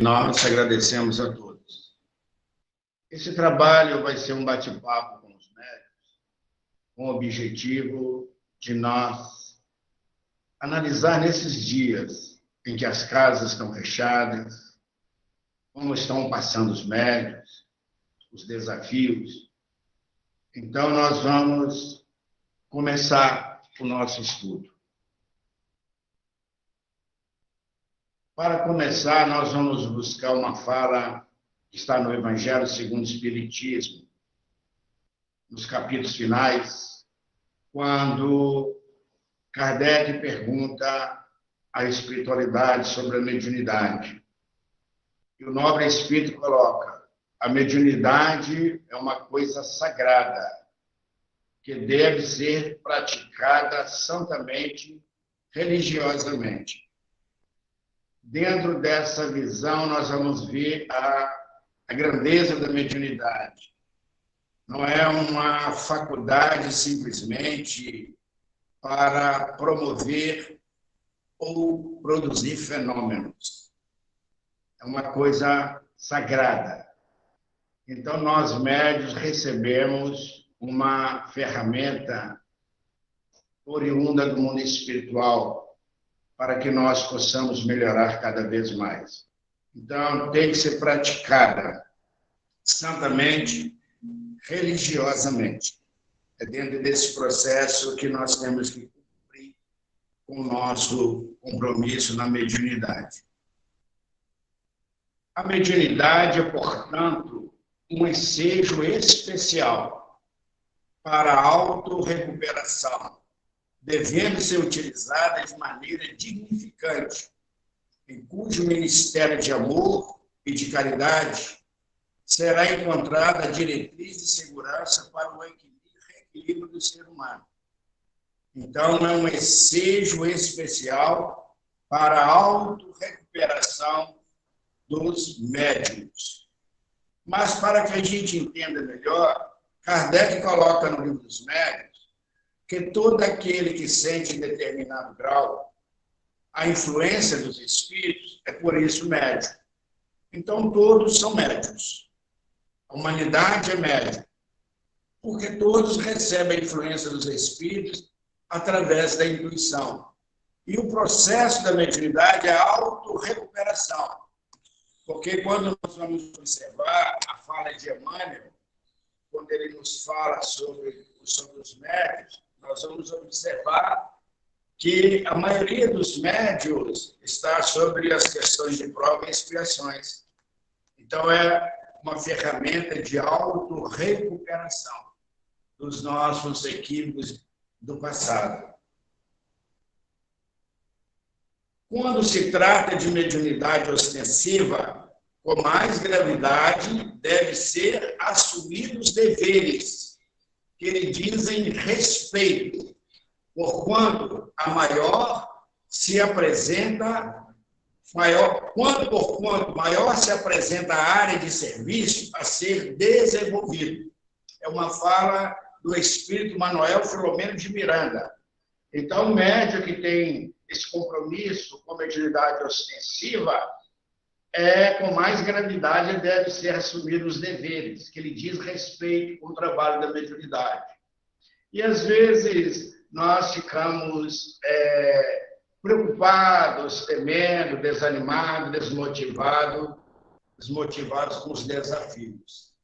Nós agradecemos a todos. Esse trabalho vai ser um bate-papo com os médicos, com o objetivo de nós analisar nesses dias em que as casas estão fechadas, como estão passando os médicos, os desafios. Então, nós vamos começar o nosso estudo. Para começar, nós vamos buscar uma fala que está no Evangelho segundo o Espiritismo, nos capítulos finais, quando Kardec pergunta à espiritualidade sobre a mediunidade. E o nobre espírito coloca: a mediunidade é uma coisa sagrada, que deve ser praticada santamente, religiosamente. Dentro dessa visão, nós vamos ver a grandeza da mediunidade. Não é uma faculdade simplesmente para promover ou produzir fenômenos. É uma coisa sagrada. Então, nós médiuns recebemos uma ferramenta oriunda do mundo espiritual, para que nós possamos melhorar cada vez mais. Então, tem que ser praticada santamente, religiosamente. É dentro desse processo que nós temos que cumprir com o nosso compromisso na mediunidade. A mediunidade é, portanto, um ensejo especial para a autorrecuperação, devendo ser utilizada de maneira dignificante, em cujo ministério de amor e de caridade será encontrada a diretriz de segurança para o reequilíbrio do ser humano. Então, é um ensejo especial para a autorrecuperação dos médiuns. Mas, para que a gente entenda melhor, Kardec coloca no Livro dos Médiuns que todo aquele que sente em determinado grau a influência dos espíritos é por isso médium. Então, todos são médiuns. A humanidade é médium, porque todos recebem a influência dos espíritos através da intuição. E o processo da mediunidade é a autorrecuperação, porque quando nós vamos observar a fala de Emmanuel, quando ele nos fala sobre os médiuns, nós vamos observar que a maioria dos médiuns está sobre as questões de prova e expiações. Então, é uma ferramenta de autorrecuperação dos nossos equívocos do passado. Quando se trata de mediunidade ostensiva, com mais gravidade, deve ser assumir os deveres que lhe dizem respeito, porquanto a maior se apresenta, porquanto maior se apresenta a área de serviço a ser desenvolvido. É uma fala do espírito Manuel Filomeno de Miranda. Então, o médium que tem esse compromisso com a mediunidade ostensiva, com mais gravidade deve ser assumir os deveres, que lhe diz respeito com o trabalho da mediunidade. E, às vezes, nós ficamos preocupados, temendo, desanimados, desmotivados com os desafios.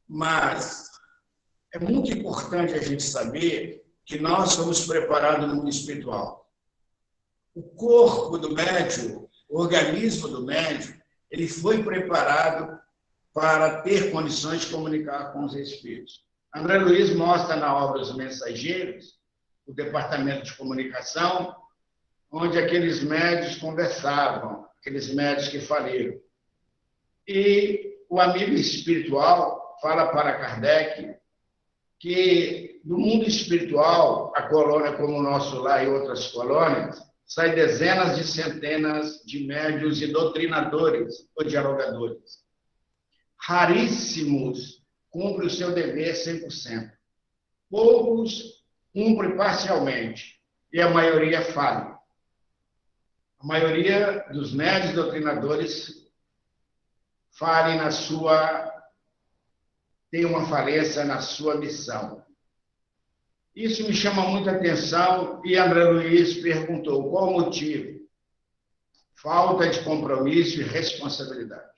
Mas é muito importante a gente saber que nós somos preparados no mundo espiritual. O corpo do médium, o organismo do médium, ele foi preparado para ter condições de comunicar com os espíritos. André Luiz mostra na obra Os Mensageiros, o departamento de comunicação, onde aqueles médios conversavam, aqueles médios que faliram. E o amigo espiritual fala para Kardec que no mundo espiritual, a colônia como o nosso lar e outras colônias, saem dezenas de centenas de médios e doutrinadores ou dialogadores. Raríssimos cumprem o seu dever 100%. Poucos cumprem parcialmente e a maioria falha. A maioria dos médios doutrinadores tem uma falência na sua missão. Isso me chama muita atenção e André Luiz perguntou qual o motivo? Falta de compromisso e responsabilidade.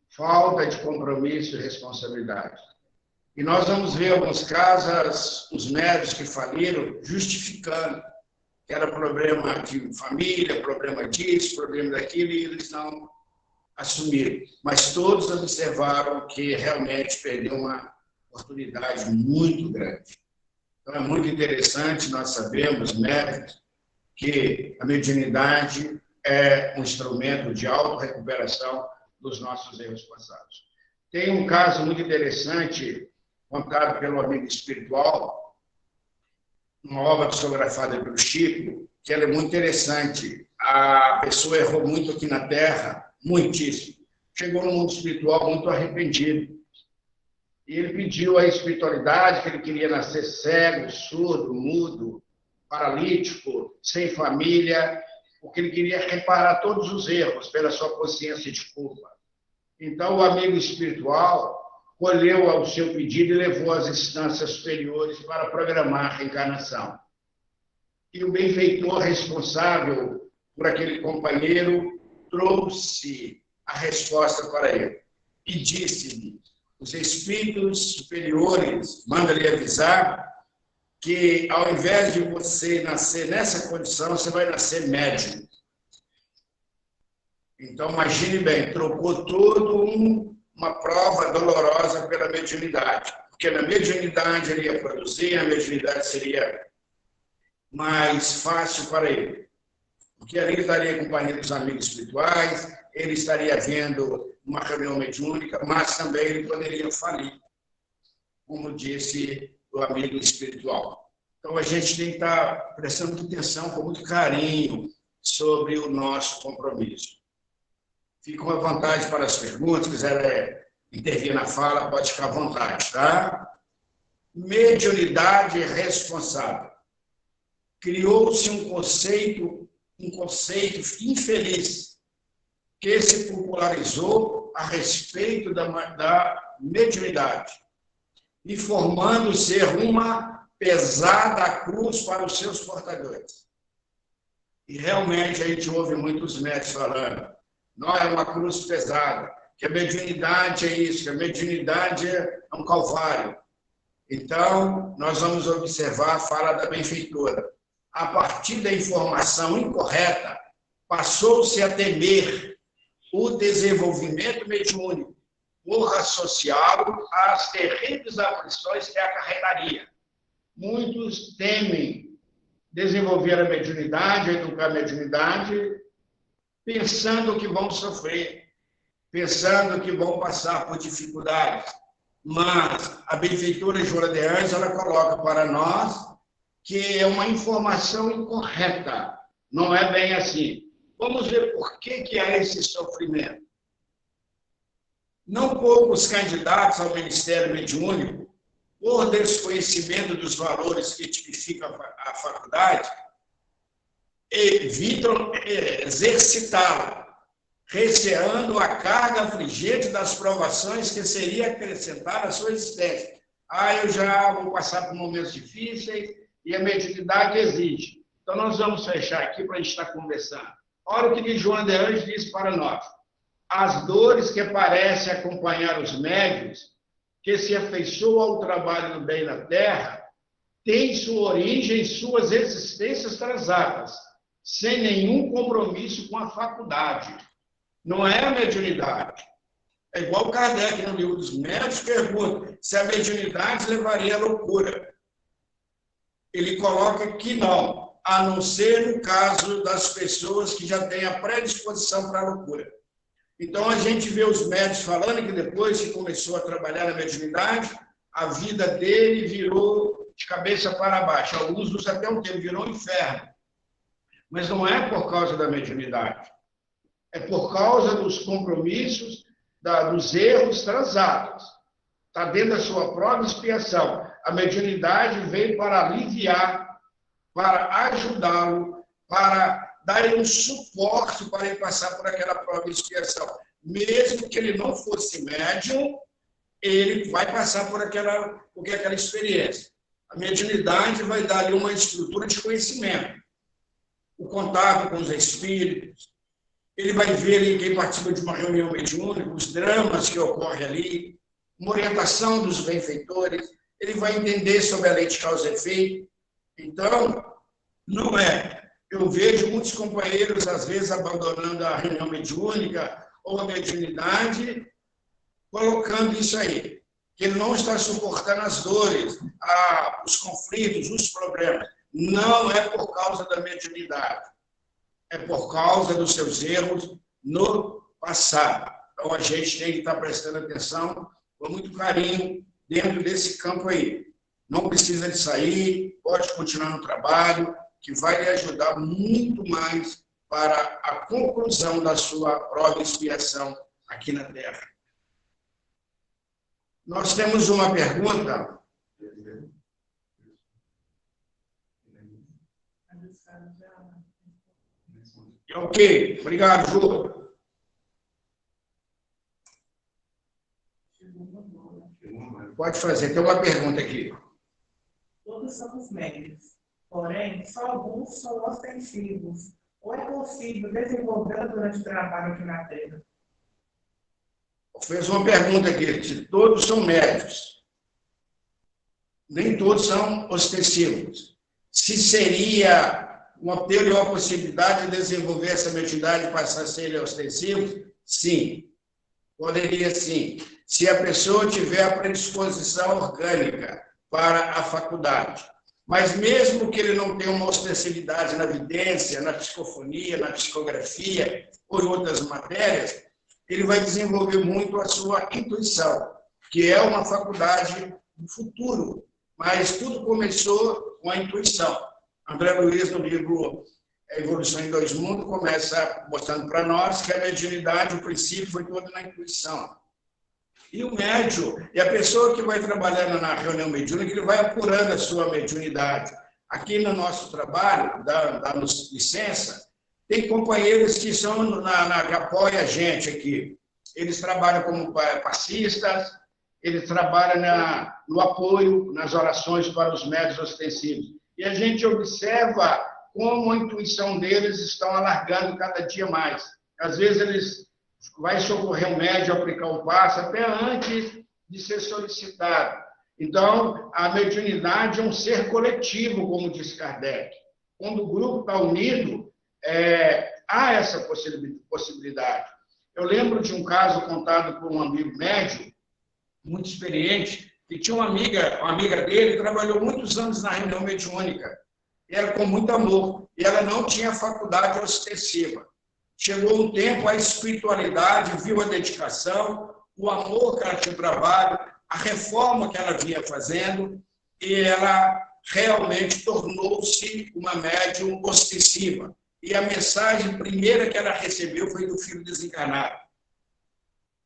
Falta de compromisso e responsabilidade. E nós vamos ver alguns casos, os médicos que faliram, justificando que era problema de família, problema disso, problema daquilo, e eles não assumiram. Mas todos observaram que realmente perdeu uma oportunidade muito grande. Então, é muito interessante, nós sabemos, médicos, que a mediunidade é um instrumento de autorrecuperação dos nossos erros passados. Tem um caso muito interessante, contado pelo amigo espiritual, uma obra psicografada pelo Chico, que ela é muito interessante. A pessoa errou muito aqui na Terra, muitíssimo. Chegou no mundo espiritual muito arrependido. E ele pediu à espiritualidade que ele queria nascer cego, surdo, mudo, paralítico, sem família, porque ele queria reparar todos os erros pela sua consciência de culpa. Então, o amigo espiritual colheu o seu pedido e levou às instâncias superiores para programar a reencarnação. E o benfeitor responsável por aquele companheiro trouxe a resposta para ele e disse-lhe: os espíritos superiores mandam lhe avisar que, ao invés de você nascer nessa condição, você vai nascer médium. Então, imagine bem, trocou toda uma prova dolorosa pela mediunidade. Porque na mediunidade ele ia produzir, a mediunidade seria mais fácil para ele. Porque ali ele estaria em companhia dos amigos espirituais, ele estaria vendo uma reunião mediúnica, mas também ele poderia falir, como disse o amigo espiritual. Então, a gente tem que estar prestando muita atenção, com muito carinho, sobre o nosso compromisso. Fiquem à vontade para as perguntas, se quiser intervir na fala, pode ficar à vontade, tá? Mediunidade responsável. Criou-se um conceito infeliz, que se popularizou a respeito da mediunidade, e formando ser uma pesada cruz para os seus portadores. E realmente a gente ouve muitos médicos falando, não é uma cruz pesada, que a mediunidade é isso, que a mediunidade é um calvário. Então, nós vamos observar a fala da benfeitora. A partir da informação incorreta, passou-se a temer o desenvolvimento mediúnico, por associá-lo às terríveis aflições que acarretaria. Muitos temem desenvolver a mediunidade, educar a mediunidade, pensando que vão sofrer, pensando que vão passar por dificuldades. Mas a benfeitora Joana de Anjos, ela coloca para nós que é uma informação incorreta. Não é bem assim. Vamos ver por que há esse sofrimento. Não poucos candidatos ao Ministério Mediúnico, por desconhecimento dos valores que tipificam a faculdade, evitam exercitá-la, receando a carga afligente das provações que seria acrescentada à sua existência. Eu já vou passar por momentos difíceis e a mediunidade exige. Então, nós vamos fechar aqui para a gente estar conversando. Olha o que Joana de Anjos diz para nós. As dores que parecem acompanhar os médiuns, que se afeiçoam ao trabalho do bem na Terra, têm sua origem em suas existências transatas, sem nenhum compromisso com a faculdade. Não é a mediunidade. É igual Kardec, no livro dos médiuns, pergunta se a mediunidade levaria à loucura. Ele coloca que não, a não ser no caso das pessoas que já têm a predisposição para a loucura. Então, a gente vê os médicos falando que depois que começou a trabalhar na mediunidade, a vida dele virou de cabeça para baixo. Alguns até um tempo, virou um inferno. Mas não é por causa da mediunidade. É por causa dos compromissos, dos erros transatos. Está dentro da sua própria expiação. A mediunidade veio para aliviar, para ajudá-lo para dar um suporte para ele passar por aquela prova de expiação. Mesmo que ele não fosse médium, ele vai passar por aquela experiência. A mediunidade vai dar ali uma estrutura de conhecimento. O contato com os espíritos, ele vai ver ali quem participa de uma reunião mediúnica, os dramas que ocorrem ali, uma orientação dos benfeitores, ele vai entender sobre a lei de causa e efeito. Então, não é. Eu vejo muitos companheiros, às vezes, abandonando a reunião mediúnica ou a mediunidade, colocando isso aí, que ele não está suportando as dores, os conflitos, os problemas. Não é por causa da mediunidade, é por causa dos seus erros no passado. Então, a gente tem que estar prestando atenção com muito carinho dentro desse campo aí. Não precisa de sair, pode continuar no trabalho, que vai lhe ajudar muito mais para a conclusão da sua prova de expiação aqui na Terra. Nós temos uma pergunta. Ok, obrigado, Ju. Pode fazer, tem uma pergunta aqui. Todos somos médios, porém, só alguns são ostensivos. Ou é possível desenvolver durante o trabalho aqui na Terra? Fez uma pergunta aqui, se todos são médios. Nem todos são ostensivos. Se teria uma possibilidade de desenvolver essa mediunidade e passar a ser ostensivo? Sim, poderia sim. Se a pessoa tiver a predisposição orgânica para a faculdade. Mas mesmo que ele não tenha uma ostensividade na vidência, na psicofonia, na psicografia ou em outras matérias, ele vai desenvolver muito a sua intuição, que é uma faculdade do futuro. Mas tudo começou com a intuição. André Luiz, no livro Evolução em Dois Mundos, começa mostrando para nós que a mediunidade, o princípio, foi toda na intuição. E o médium, e a pessoa que vai trabalhando na reunião mediúnica, ele vai apurando a sua mediunidade. Aqui no nosso trabalho, dá-nos licença, tem companheiros que que apoiam a gente aqui. Eles trabalham como passistas, eles trabalham no apoio, nas orações para os médiuns ostensivos. E a gente observa como a intuição deles estão alargando cada dia mais. Às vezes eles vai socorrer um médium a aplicar um passe até antes de ser solicitado. Então, a mediunidade é um ser coletivo, como diz Kardec. Quando o grupo está unido, há essa possibilidade. Eu lembro de um caso contado por um amigo médium, muito experiente, que tinha uma amiga dele, que trabalhou muitos anos na reunião mediúnica. Era com muito amor, e ela não tinha faculdade ostensiva. Chegou um tempo, a espiritualidade viu a dedicação, o amor que ela tinha no trabalho, a reforma que ela vinha fazendo, e ela realmente tornou-se uma médium ostensiva. E a mensagem primeira que ela recebeu foi do filho desencarnado.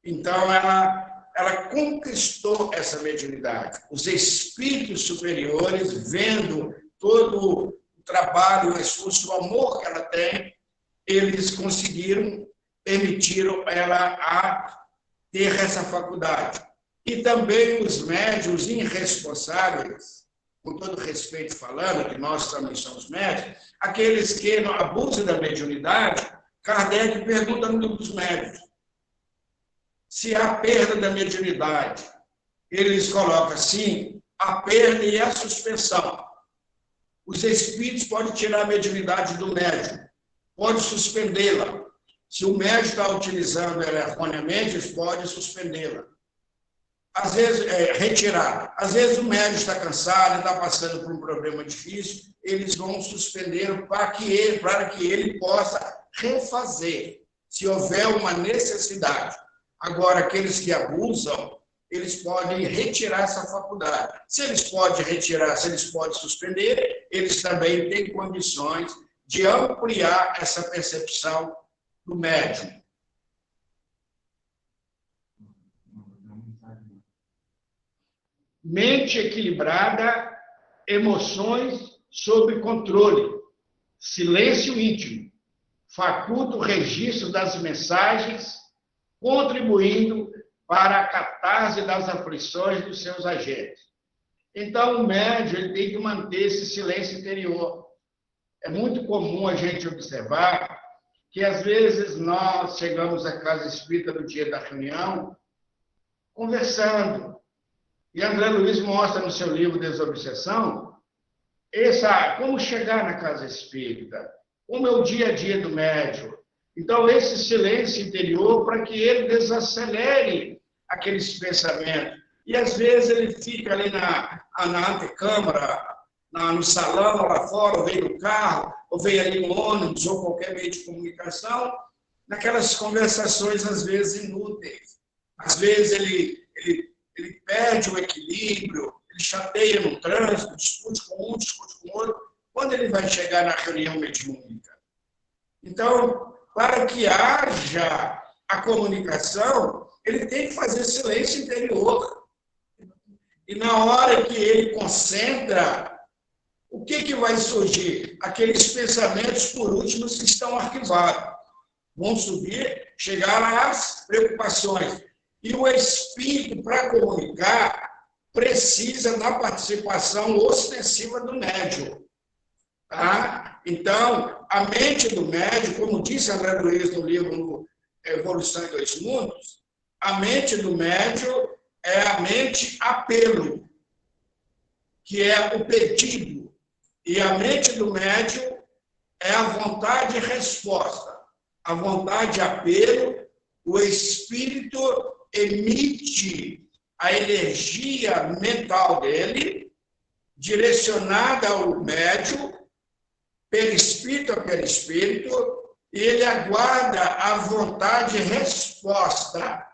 Então, ela conquistou essa mediunidade. Os espíritos superiores, vendo todo o trabalho, o esforço, o amor que ela tem, eles permitiram ela a ter essa faculdade. E também os médiuns irresponsáveis, com todo respeito falando, que nós também somos médiuns, aqueles que abusam da mediunidade, Kardec pergunta no livro dos médiuns, se há perda da mediunidade. Eles colocam assim, a perda e a suspensão. Os espíritos podem tirar a mediunidade do médium, pode suspendê-la. Se o médium está utilizando ela erroneamente, eles podem suspendê-la. Às vezes, retirar. Às vezes o médium está cansado, está passando por um problema difícil, eles vão suspender para que ele possa refazer, se houver uma necessidade. Agora, aqueles que abusam, eles podem retirar essa faculdade. Se eles podem retirar, se eles podem suspender, eles também têm condições de ampliar essa percepção do médium. Mente equilibrada, emoções sob controle. silêncio íntimo, faculta o registro das mensagens, contribuindo para a catarse das aflições dos seus agentes. Então, o médium ele tem que manter esse silêncio interior. É muito comum a gente observar que, às vezes, nós chegamos à casa espírita no dia da reunião, conversando. E André Luiz mostra no seu livro Desobsessão como chegar na casa espírita, como é o dia a dia do médium. Então, esse silêncio interior para que ele desacelere aqueles pensamentos. E, às vezes, ele fica ali na antecâmara, no salão, lá fora, ou vem no carro, ou vem ali no ônibus, ou qualquer meio de comunicação, naquelas conversações, às vezes, inúteis. Às vezes, ele perde o equilíbrio, ele chateia no trânsito, discute com um, discute com o outro, quando ele vai chegar na reunião mediúnica. Então, para que haja a comunicação, ele tem que fazer silêncio interior. E na hora que ele concentra, o que vai surgir? Aqueles pensamentos, por último, que estão arquivados. Vão subir, chegar às preocupações. E o espírito, para comunicar, precisa da participação ostensiva do médium. Tá? Então, a mente do médium, como disse André Luiz no livro Evolução em Dois Mundos, a mente do médium é a mente apelo, que é o pedido. E a mente do médium é a vontade e resposta. A vontade e apelo, o espírito emite a energia mental dele, direcionada ao médium, perispírito a perispírito, e ele aguarda a vontade e resposta.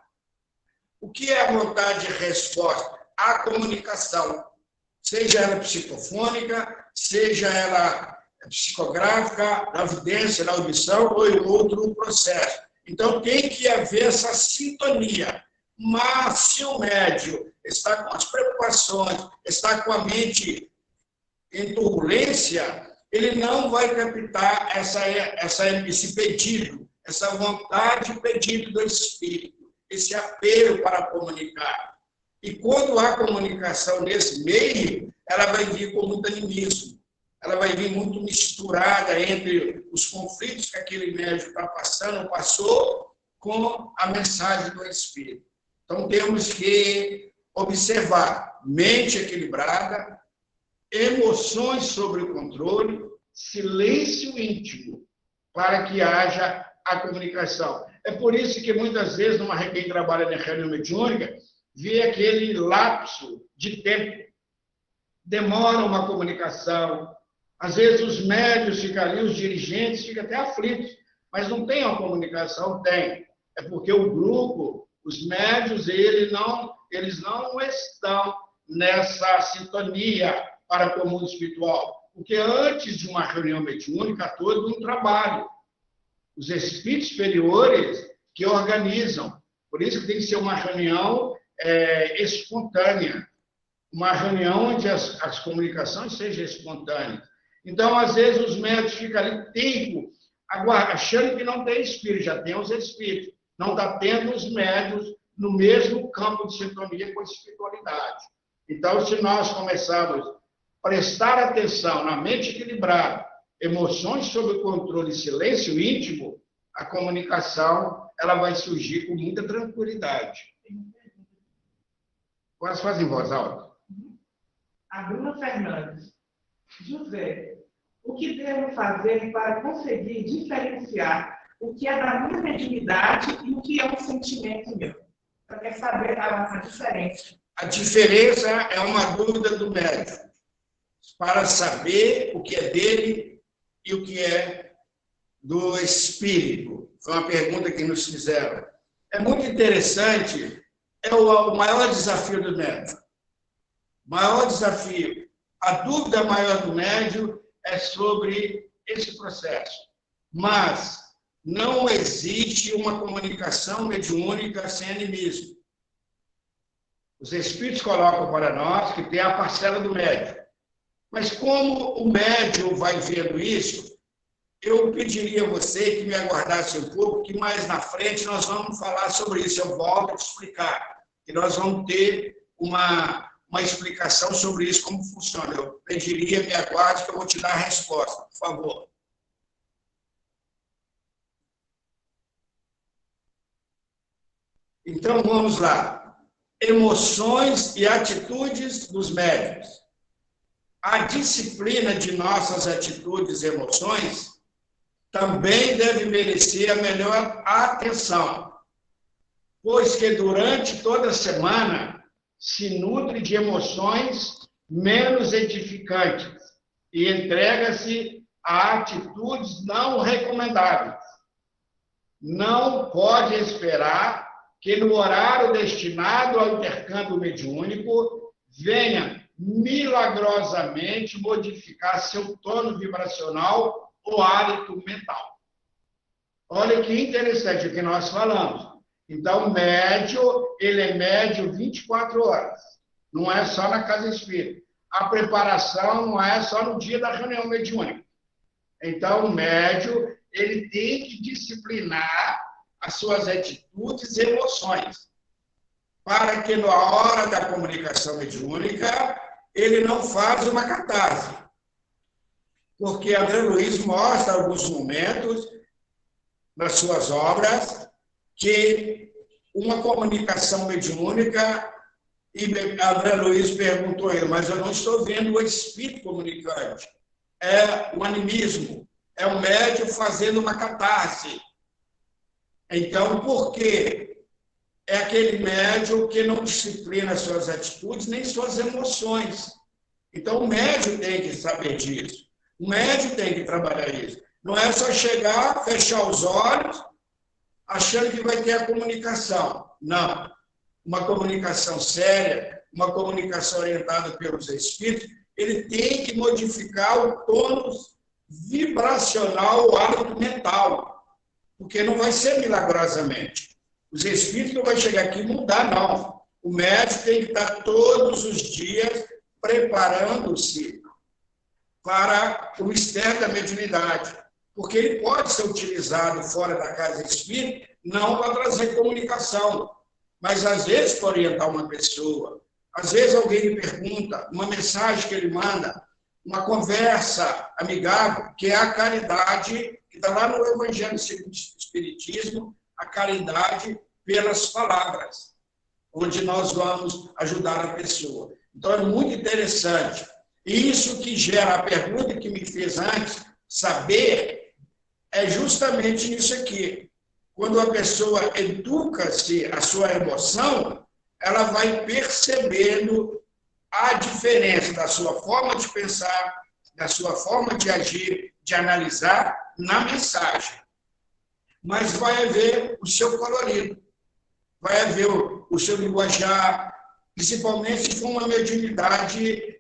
O que é a vontade e resposta? A comunicação. Seja ela psicofônica, seja ela psicográfica, na evidência, na audição ou em outro processo. Então, tem que haver essa sintonia. Mas, se o médium está com as preocupações, está com a mente em turbulência, ele não vai captar esse pedido, essa vontade e pedido do espírito, esse apelo para comunicar. E quando há comunicação nesse meio, ela vai vir com muito animismo, ela vai vir muito misturada entre os conflitos que aquele médium está passando, passou, com a mensagem do espírito. Então, temos que observar mente equilibrada, emoções sob o controle, silêncio íntimo, para que haja a comunicação. É por isso que, muitas vezes, quem trabalha na reunião mediúnica, vê aquele lapso de tempo. Demora uma comunicação. Às vezes, os médios ficam ali, os dirigentes ficam até aflitos, mas não tem uma comunicação? Tem. É porque o grupo, os médios, eles não estão nessa sintonia para o mundo espiritual. Porque antes de uma reunião mediúnica, há todo um trabalho. Os espíritos superiores que organizam. Por isso que tem que ser uma reunião espontânea. Uma reunião onde as comunicações sejam espontâneas. Então, às vezes, os médicos ficam ali tempo achando que não tem espírito, já tem os espíritos. Não está tendo os médios no mesmo campo de sintonia com a espiritualidade. Então, se nós começarmos a prestar atenção na mente equilibrada, emoções sob controle e silêncio íntimo, a comunicação ela vai surgir com muita tranquilidade. Quase faz em voz alta. A Bruna Fernandes. José, o que devo fazer para conseguir diferenciar o que é da minha mediunidade e o que é um sentimento meu? Eu quero saber a diferença. A diferença é uma dúvida do médium, para saber o que é dele e o que é do espírito. Foi uma pergunta que nos fizeram. É muito interessante, é o maior desafio do médium. Maior desafio. A dúvida maior do médium é sobre esse processo. Mas não existe uma comunicação mediúnica sem animismo. Os espíritos colocam para nós que tem a parcela do médium. Mas como o médium vai vendo isso, eu pediria a você que me aguardasse um pouco, que mais na frente nós vamos falar sobre isso. Eu volto a te explicar. E nós vamos ter uma explicação sobre isso, como funciona. Eu pediria, me aguarde, que eu vou te dar a resposta, por favor. Então, vamos lá. Emoções e atitudes dos médiuns. A disciplina de nossas atitudes e emoções também deve merecer a melhor atenção, pois que durante toda a semana se nutre de emoções menos edificantes e entrega-se a atitudes não recomendáveis. Não pode esperar que no horário destinado ao intercâmbio mediúnico venha milagrosamente modificar seu tono vibracional ou hálito mental. Olha que interessante o que nós falamos. Então, o médium, ele é médium 24 horas. Não é só na casa espírita. A preparação não é só no dia da reunião mediúnica. Então, o médium, ele tem que disciplinar as suas atitudes e emoções, para que na hora da comunicação mediúnica, ele não faça uma catarse. Porque André Luiz mostra alguns momentos nas suas obras que uma comunicação mediúnica, e André Luiz perguntou a ele, mas eu não estou vendo o espírito comunicante. É o animismo, é o médium fazendo uma catarse. Então, por quê? É aquele médium que não disciplina suas atitudes nem suas emoções. Então, o médium tem que saber disso. O médium tem que trabalhar isso. Não é só chegar, fechar os olhos, achando que vai ter a comunicação. Não. Uma comunicação séria, uma comunicação orientada pelos espíritos, ele tem que modificar o tônus vibracional, o hálito mental, porque não vai ser milagrosamente. Os espíritos não vão chegar aqui e mudar, não. O médico tem que estar todos os dias preparando-se para o mistério da mediunidade, porque ele pode ser utilizado fora da casa espírita, não para trazer comunicação, mas às vezes para orientar uma pessoa. Às vezes alguém lhe pergunta, uma mensagem que ele manda, uma conversa amigável, que é a caridade, que está lá no Evangelho segundo o Espiritismo, a caridade pelas palavras, onde nós vamos ajudar a pessoa. Então, é muito interessante. Isso que gera a pergunta que me fez antes, saber, é justamente isso aqui. Quando a pessoa educa-se a sua emoção, ela vai percebendo a diferença da sua forma de pensar, da sua forma de agir, de analisar na mensagem. Mas vai haver o seu colorido, vai haver o seu linguajar, principalmente se for uma mediunidade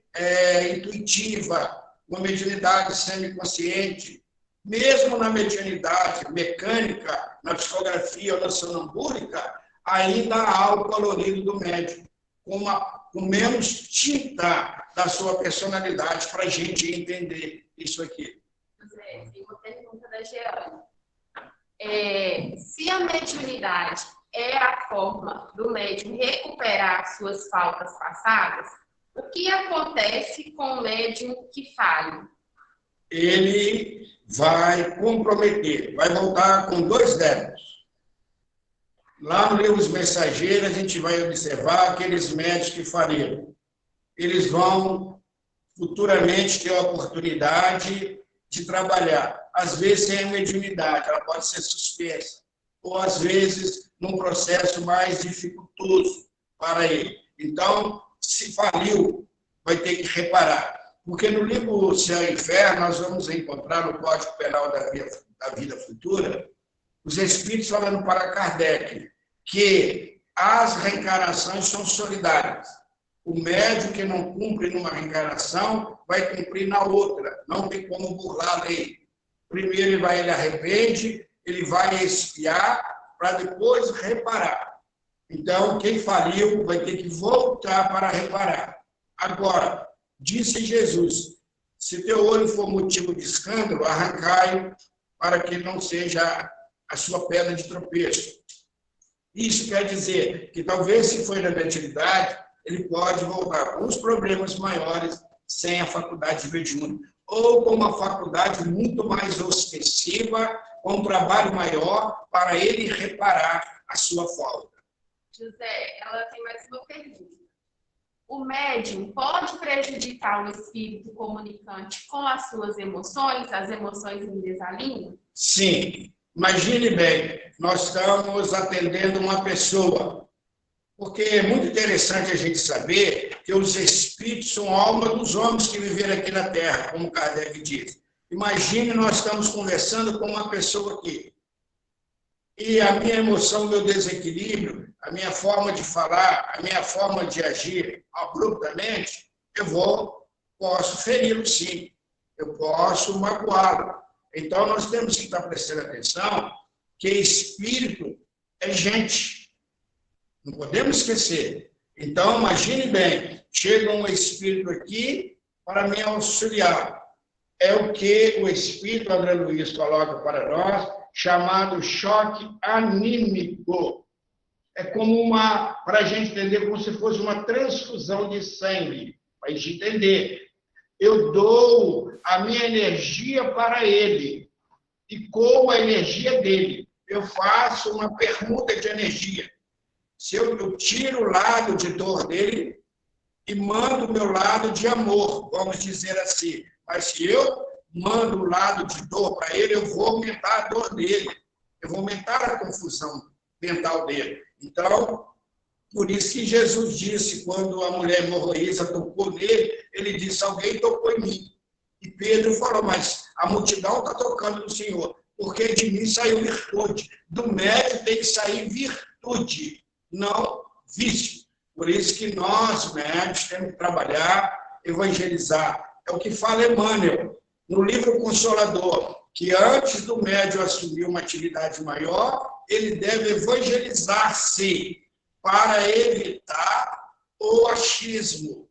intuitiva, uma mediunidade semiconsciente. Mesmo na mediunidade mecânica, na psicografia ou na sonambúrica, ainda há o colorido do médium, com menos tinta da sua personalidade para a gente entender isso aqui. José, tem uma pergunta da Jeane. Se a mediunidade é a forma do médium recuperar suas faltas passadas, o que acontece com o médium que falha? Ele vai comprometer, vai voltar com 2 débitos. Lá no livro Os Mensageiros, a gente vai observar aqueles médios que faliram. Eles vão futuramente ter a oportunidade de trabalhar. Às vezes sem a mediunidade, ela pode ser suspensa. Ou às vezes num processo mais dificultoso para ele. Então, se faliu, vai ter que reparar. Porque no livro Céu e Inferno, nós vamos encontrar no Código Penal da Vida Futura, os Espíritos falando para Kardec que as reencarnações são solidárias. O médium que não cumpre numa reencarnação vai cumprir na outra. Não tem como burlar a lei. Primeiro ele arrepende, ele vai expiar para depois reparar. Então, quem faliu vai ter que voltar para reparar. Agora, disse Jesus, Se teu olho for motivo de escândalo, arrancai-o para que não seja a sua pedra de tropeço. Isso quer dizer que talvez, se foi na mediunidade, ele pode voltar com os problemas maiores sem a faculdade mediúnica, ou com uma faculdade muito mais ostensiva, com um trabalho maior para ele reparar a sua falta. José, ela tem mais uma pergunta. O médium pode prejudicar o espírito comunicante com as suas emoções, as emoções em desalinho? Sim. Imagine bem, nós estamos atendendo uma pessoa, porque é muito interessante a gente saber que os espíritos são a alma dos homens que viveram aqui na Terra, como Kardec diz. Imagine, nós estamos conversando com uma pessoa aqui, e a minha emoção, o meu desequilíbrio, a minha forma de falar, a minha forma de agir abruptamente, posso feri-lo sim, eu posso magoá-lo. Então, nós temos que estar prestando atenção que espírito é gente. Não podemos esquecer. Então, imagine bem, chega um espírito aqui para me auxiliar. É o que o espírito André Luiz coloca para nós, chamado choque anímico. É como para a gente entender, como se fosse uma transfusão de sangue, para a gente entender. Eu dou a minha energia para ele, e com a energia dele, eu faço uma permuta de energia. Se eu tiro o lado de dor dele e mando o meu lado de amor, vamos dizer assim. Mas se eu mando o lado de dor para ele, eu vou aumentar a dor dele, eu vou aumentar a confusão mental dele. Então, por isso que Jesus disse, quando a mulher hemorroísa tocou nele, ele disse, alguém tocou em mim. E Pedro falou, mas a multidão está tocando no Senhor, porque de mim saiu virtude. Do médium tem que sair virtude, não vício. Por isso que nós, médios, temos que trabalhar, evangelizar. É o que fala Emmanuel, no livro Consolador, que antes do médium assumir uma atividade maior, ele deve evangelizar-se para evitar o achismo,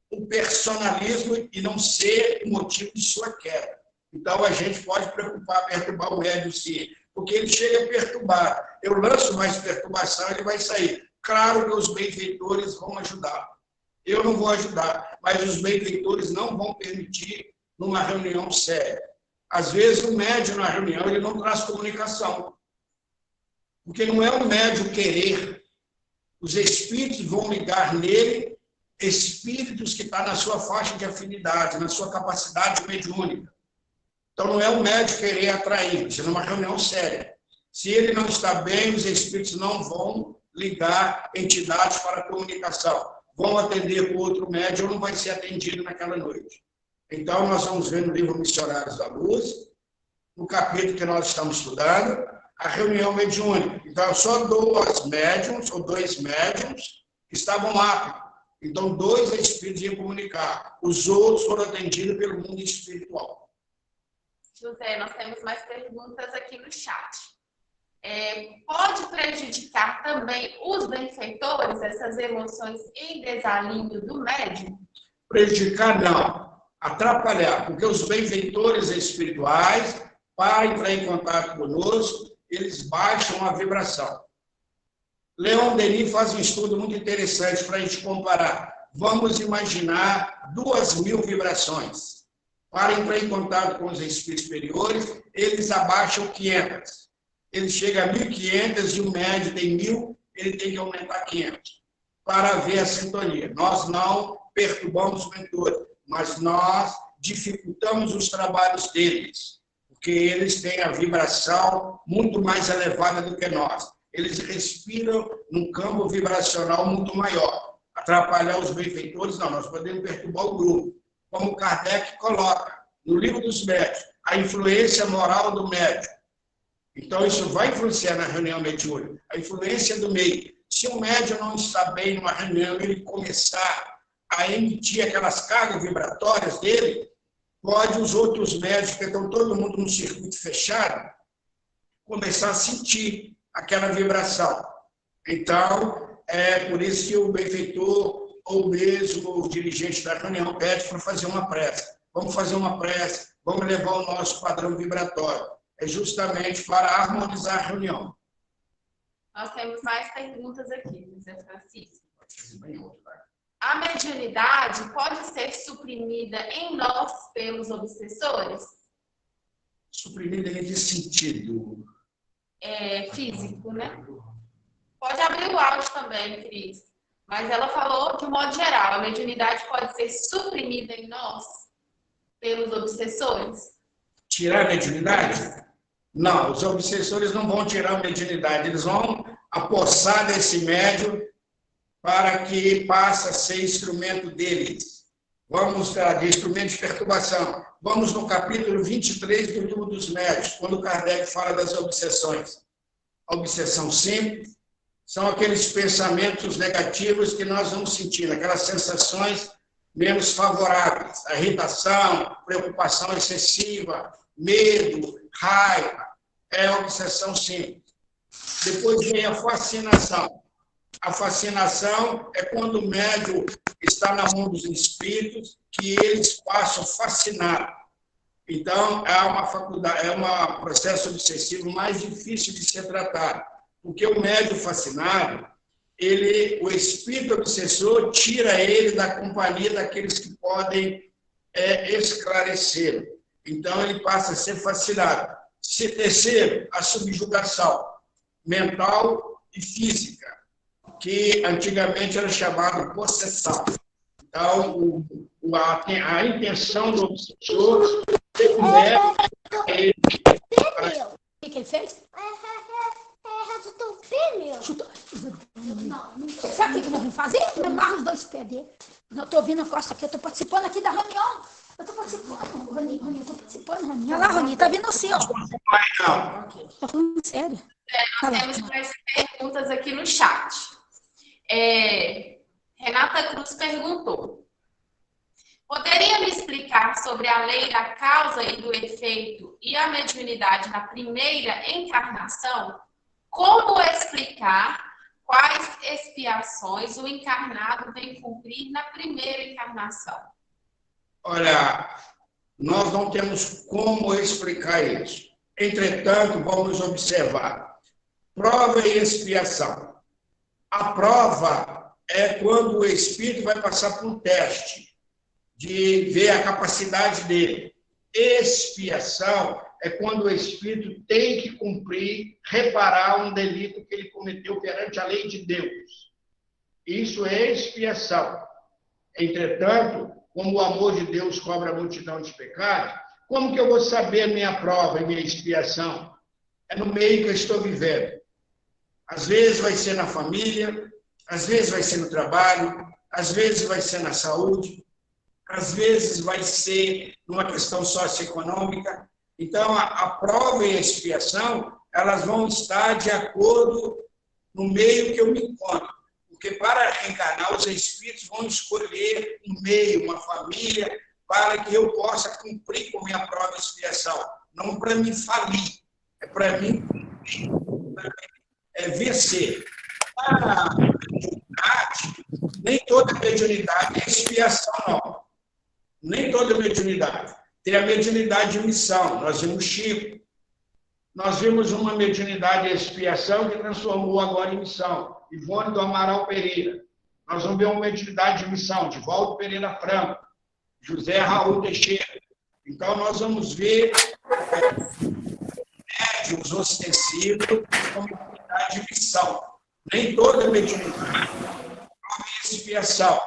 o personalismo e não ser o motivo de sua queda. Então, a gente pode perturbar o médium, sim, porque ele chega perturbado. Eu lanço mais perturbação, ele vai sair. Claro que os benfeitores vão ajudar. Eu não vou ajudar, mas os benfeitores não vão permitir numa reunião séria. Às vezes, o médium, na reunião, ele não traz comunicação. Porque não é o médium querer. Os espíritos vão ligar nele, espíritos que estão na sua faixa de afinidade, na sua capacidade mediúnica. Então, não é o médium querer atrair, isso é uma reunião séria. Se ele não está bem, os espíritos não vão ligar entidades para a comunicação. Vão atender com outro médium ou não vai ser atendido naquela noite. Então, nós vamos ver no livro Missionários da Luz, no capítulo que nós estamos estudando, a reunião mediúnica. Então, só dois médiums que estavam aptos. Então, 2 espíritos iam comunicar. Os outros foram atendidos pelo mundo espiritual. José, nós temos mais perguntas aqui no chat. Pode prejudicar também os benfeitores, essas emoções em desalinho do médium? Prejudicar, não. Atrapalhar, porque os benfeitores espirituais, para entrar em contato conosco, eles baixam a vibração. Leon Denis faz um estudo muito interessante para a gente comparar. Vamos imaginar 2.000 vibrações. Para entrar em contato com os espíritos superiores, eles abaixam 500. Ele chega a 1.500 e o médio tem 1.000, ele tem que aumentar 500 para ver a sintonia. Nós não perturbamos os mentores, mas nós dificultamos os trabalhos deles, porque eles têm a vibração muito mais elevada do que nós. Eles respiram num campo vibracional muito maior. Atrapalhar os benfeitores, não, nós podemos perturbar o grupo. Como Kardec coloca no Livro dos Médiuns, a influência moral do médium. Então, isso vai influenciar na reunião mediúnica. A influência do meio. Se o médium não está bem numa reunião, ele começar a emitir aquelas cargas vibratórias dele, pode os outros médios, que estão todo mundo num circuito fechado, começar a sentir aquela vibração. Então, é por isso que o benfeitor, ou mesmo o dirigente da reunião, pede para fazer uma prece. vamos fazer uma prece, vamos levar o nosso padrão vibratório. É justamente para harmonizar a reunião. Nós temos mais perguntas aqui, José Francisco. A mediunidade pode ser suprimida em nós pelos obsessores? Suprimida em que sentido? Físico, né? Pode abrir o áudio também, Cris. Mas ela falou, de um modo geral, a mediunidade pode ser suprimida em nós pelos obsessores? Tirar a mediunidade? Não, os obsessores não vão tirar a mediunidade, eles vão apossar desse médium para que passe a ser instrumento deles. Vamos de instrumento de perturbação. Vamos no capítulo 23 do Livro dos Médiuns, quando Kardec fala das obsessões. A obsessão simples são aqueles pensamentos negativos que nós vamos sentindo, aquelas sensações menos favoráveis, a irritação, preocupação excessiva, medo, raiva, é a obsessão simples. Depois vem a fascinação. A fascinação é quando o médium está na mão dos espíritos, que eles passam fascinados. Então, é um processo obsessivo mais difícil de ser tratado, porque o médium fascinado, o espírito obsessor tira ele da companhia daqueles que podem esclarecê-lo. Então, ele passa a ser fascinado. Terceiro, a subjugação mental e física, que antigamente era chamado possessão. Então, a intenção do obsessor é ele. O que ele fez? Chutou o pé, meu. Chutou. Não. Sabe o que nós vamos fazer? Eu amarro os dois pés dele. Eu estou ouvindo a costa aqui, eu estou participando aqui da reunião. Eu estou participando, Roninho, eu estou participando, Roninho. Olha lá, Roninho, tá vendo assim, ó. Tô falando sério. Nós temos mais perguntas aqui no chat. Renata Cruz perguntou: poderia me explicar sobre a lei da causa e do efeito e a mediunidade na primeira encarnação? Como explicar quais expiações o encarnado vem cumprir na primeira encarnação? Olha, nós não temos como explicar isso. Entretanto, vamos observar. Prova e expiação. A prova é quando o espírito vai passar por um teste de ver a capacidade dele. Expiação é quando o espírito tem que cumprir, reparar um delito que ele cometeu perante a lei de Deus. Isso é expiação. Entretanto, como o amor de Deus cobre a multidão de pecados, como que eu vou saber a minha prova e minha expiação? É no meio que eu estou vivendo. Às vezes vai ser na família, às vezes vai ser no trabalho, às vezes vai ser na saúde, às vezes vai ser numa questão socioeconômica. Então, a prova e a expiação, elas vão estar de acordo no meio que eu me encontro. Porque para reencarnar, os espíritos vão escolher um meio, uma família, para que eu possa cumprir com minha prova e expiação. Não para mim falir, é para mim cumprir, vencer. Para a mediunidade, nem toda mediunidade é expiação, não. Nem toda mediunidade. Tem a mediunidade de missão. Nós vimos Chico. Nós vimos uma mediunidade de expiação que transformou agora em missão. Ivone do Amaral Pereira. Nós vamos ver uma mediunidade de missão, de Valdo Pereira Franco, José Raul Teixeira. Então, nós vamos ver médiuns ostensivos com mediunidade de missão. Nem toda mediunidade é expiação.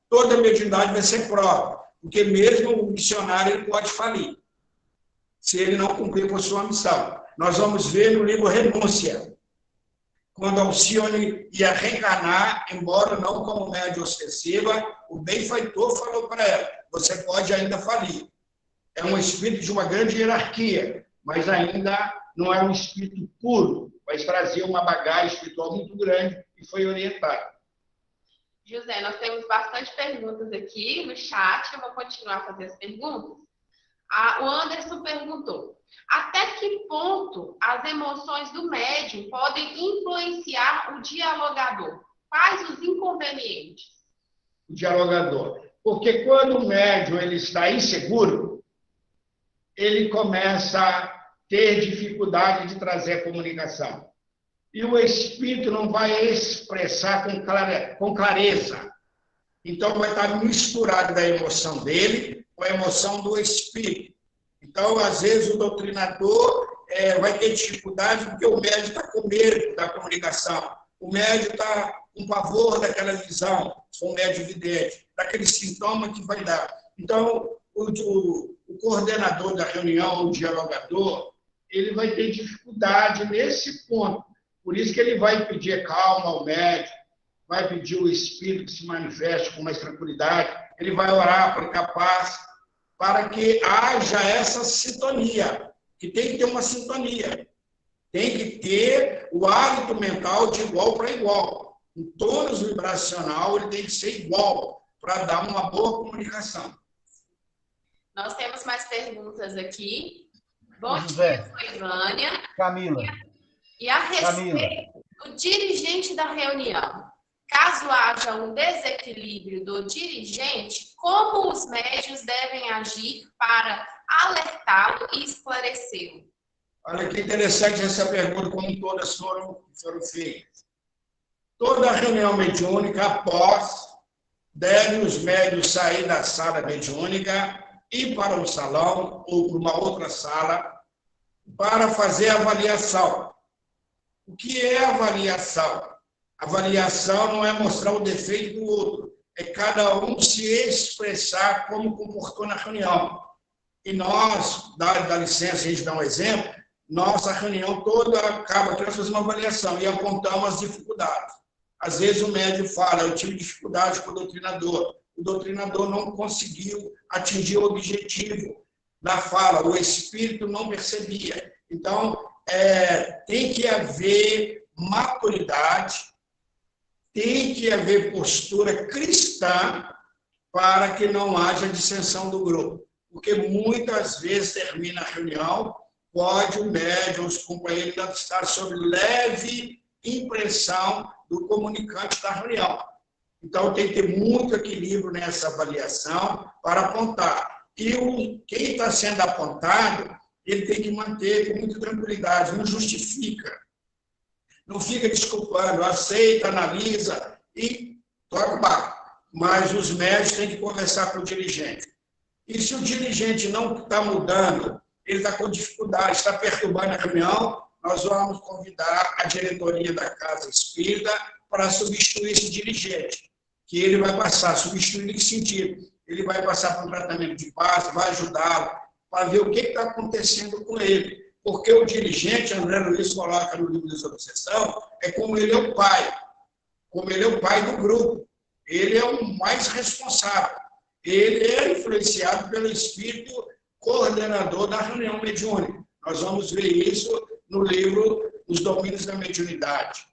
Toda mediunidade vai ser prova, porque mesmo o missionário ele pode falir, se ele não cumprir com a sua missão. Nós vamos ver no livro Renúncia, quando Alcione ia reencarnar, embora não como médium ostensiva, o benfeitor falou para ela: você pode ainda falir. É um espírito de uma grande hierarquia, mas ainda não é um espírito puro, mas trazia uma bagagem espiritual muito grande e foi orientado. José, nós temos bastante perguntas aqui no chat, eu vou continuar a fazer as perguntas. O Anderson perguntou: até que ponto as emoções do médium podem influenciar o dialogador? Quais os inconvenientes? O dialogador. Porque quando o médium ele está inseguro, ele começa a ter dificuldade de trazer a comunicação. E o espírito não vai expressar com clareza. Então, vai estar misturado da emoção dele com a emoção do espírito. Então, às vezes, o doutrinador vai ter dificuldade porque o médium está com medo da comunicação. O médium está com pavor daquela visão, se for um médium vidente, daquele sintoma que vai dar. Então, o coordenador da reunião, o dialogador, ele vai ter dificuldade nesse ponto. Por isso que ele vai pedir calma ao médium, vai pedir o espírito que se manifeste com mais tranquilidade, ele vai orar para capaz, para que haja essa sintonia, que tem que ter uma sintonia. Tem que ter o hálito mental de igual para igual. O tônus vibracional ele tem que ser igual para dar uma boa comunicação. Nós temos mais perguntas aqui. Bom José. dia, sou Ivânia. Camila. E a respeito do dirigente da reunião, caso haja um desequilíbrio do dirigente, como os médios devem agir para alertá-lo e esclarecê-lo? Olha que interessante essa pergunta, como todas foram feitas. Toda reunião mediúnica, após, devem os médios sair da sala mediúnica, ir para um salão ou para uma outra sala para fazer a avaliação. O que é avaliação? Avaliação não é mostrar o defeito do outro, é cada um se expressar como comportou na reunião. E nós, dá licença, a gente dá um exemplo, nossa reunião toda acaba que nós fazemos uma avaliação e apontamos as dificuldades. Às vezes o médium fala, eu tive dificuldade com o doutrinador não conseguiu atingir o objetivo da fala, o espírito não percebia. Então, tem que haver maturidade, tem que haver postura cristã para que não haja dissensão do grupo. Porque muitas vezes termina a reunião, pode o médium, os companheiros estar sob leve impressão do comunicante da reunião. Então, tem que ter muito equilíbrio nessa avaliação para apontar. E quem está sendo apontado, ele tem que manter com muita tranquilidade, não justifica. Não fica desculpando, aceita, analisa e toca o barco. Mas os médicos têm que conversar com o dirigente. E se o dirigente não está mudando, ele está com dificuldade, está perturbando a reunião, nós vamos convidar a diretoria da Casa Espírita para substituir esse dirigente, que ele vai passar, substituir em que sentido? Ele vai passar por um tratamento de base, vai ajudá-lo, para ver o que está acontecendo com ele. Porque o dirigente, André Luiz coloca no livro de obsessão, é como ele é o pai. Como ele é o pai do grupo. Ele é o mais responsável. Ele é influenciado pelo espírito coordenador da reunião mediúnica. Nós vamos ver isso no livro Os Domínios da Mediunidade.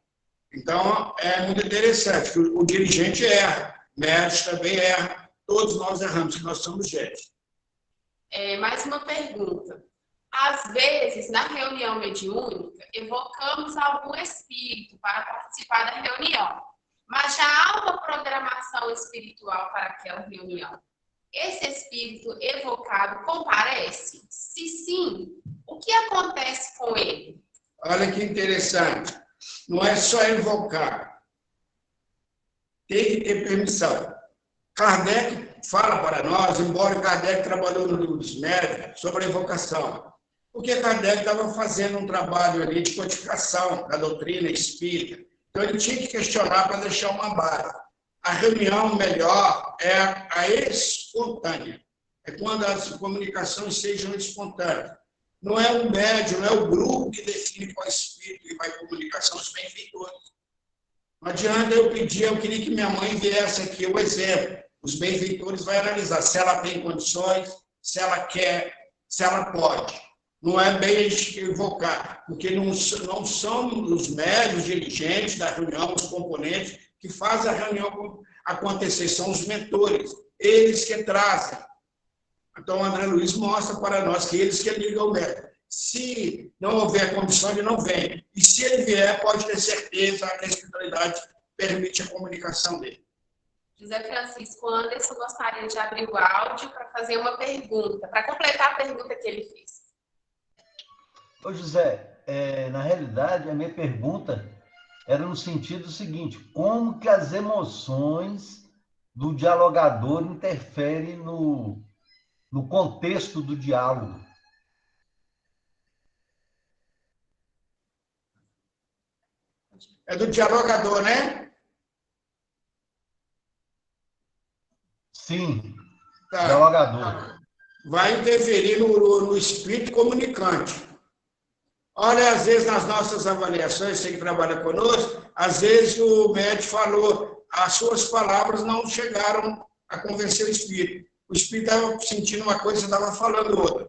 Então, é muito interessante, que o dirigente erra, o médico também erra, todos nós erramos, que nós somos gente. Mais uma pergunta. Às vezes, na reunião mediúnica, evocamos algum espírito para participar da reunião, mas já há uma programação espiritual para aquela reunião. Esse espírito evocado comparece? Se sim, o que acontece com ele? Olha que interessante. Não é só invocar. Tem que ter permissão. Kardec fala para nós, embora Kardec trabalhou no livro dos médiuns, sobre a invocação. Porque Kardec estava fazendo um trabalho ali de codificação da doutrina espírita. Então, ele tinha que questionar para deixar uma base. A reunião melhor é a espontânea. É quando as comunicações sejam espontâneas. Não é o médium, não é o grupo que define qual espírito que vai comunicar, são os benfeitores. Não adianta eu pedir, eu queria que minha mãe viesse aqui, o exemplo. Os benfeitores vão analisar se ela tem condições, se ela quer, se ela pode. Não é bem evocar, porque não são os médios dirigentes da reunião, os componentes, que fazem a reunião acontecer, são os mentores, eles que trazem. Então, o André Luiz mostra para nós que eles que ligam o médium. Se não houver condição, ele não vem. E se ele vier, pode ter certeza que a espiritualidade permite a comunicação dele. José Francisco Anderson gostaria de abrir o áudio para fazer uma pergunta, para completar a pergunta que ele fez. Ô, José, na realidade, a minha pergunta era no sentido seguinte: como que as emoções do dialogador interferem no contexto do diálogo? É do dialogador, né? Sim, Tá. dialogador. Vai interferir no espírito comunicante. Olha, às vezes nas nossas avaliações, você que trabalha conosco, às vezes o médico falou, as suas palavras não chegaram a convencer o espírito. O espírito estava sentindo uma coisa e estava falando outra.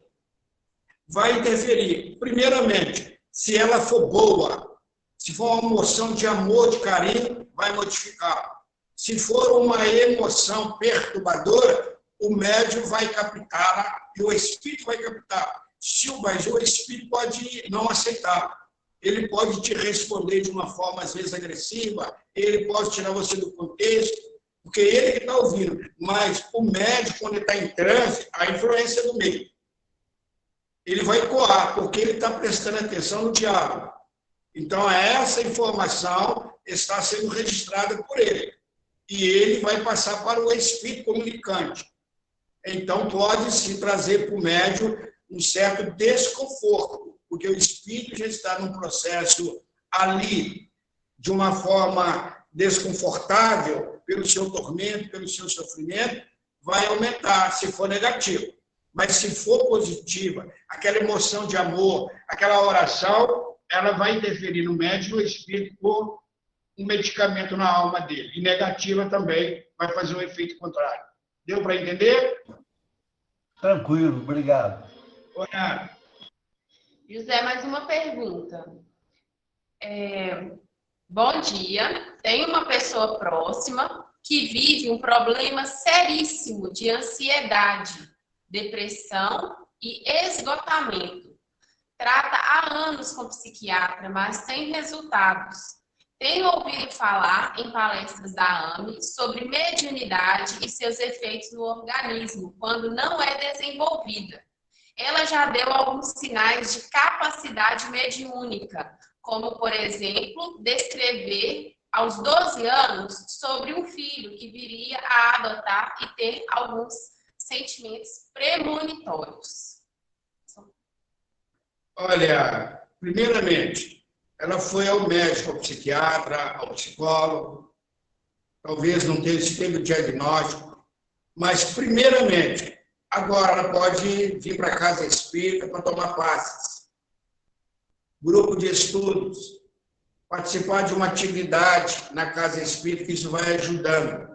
Vai interferir. Primeiramente, se ela for boa, se for uma emoção de amor, de carinho, vai modificar. Se for uma emoção perturbadora, o médium vai captar e o espírito vai captar. Mas o espírito pode não aceitar. Ele pode te responder de uma forma, às vezes, agressiva, ele pode tirar você do contexto, porque ele que está ouvindo. Mas o médium, quando ele está em transe, a influência do meio. Ele vai coar, porque ele está prestando atenção no diálogo. Então, essa informação está sendo registrada por ele. E ele vai passar para o espírito comunicante. Então, pode-se trazer para o médium um certo desconforto, porque o espírito já está num processo ali, de uma forma desconfortável, pelo seu tormento, pelo seu sofrimento, vai aumentar, se for negativo. Mas se for positiva, aquela emoção de amor, aquela oração, ela vai interferir no médium e no espírito por um medicamento na alma dele. E negativa também vai fazer um efeito contrário. Deu para entender? Tranquilo, obrigado. Olha. José, mais uma pergunta. Bom dia. Tem uma pessoa próxima que vive um problema seríssimo de ansiedade, depressão e esgotamento. Trata há anos com psiquiatra, mas sem resultados. Tenho ouvido falar em palestras da AME sobre mediunidade e seus efeitos no organismo, quando não é desenvolvida. Ela já deu alguns sinais de capacidade mediúnica, como, por exemplo, descrever aos 12 anos sobre um filho que viria a adotar e ter alguns sentimentos premonitórios. Olha, primeiramente, ela foi ao médico, ao psiquiatra, ao psicólogo, talvez não teve o diagnóstico, mas, primeiramente, agora ela pode vir para a casa espírita para tomar passes, grupo de estudos, participar de uma atividade na casa espírita, que isso vai ajudando,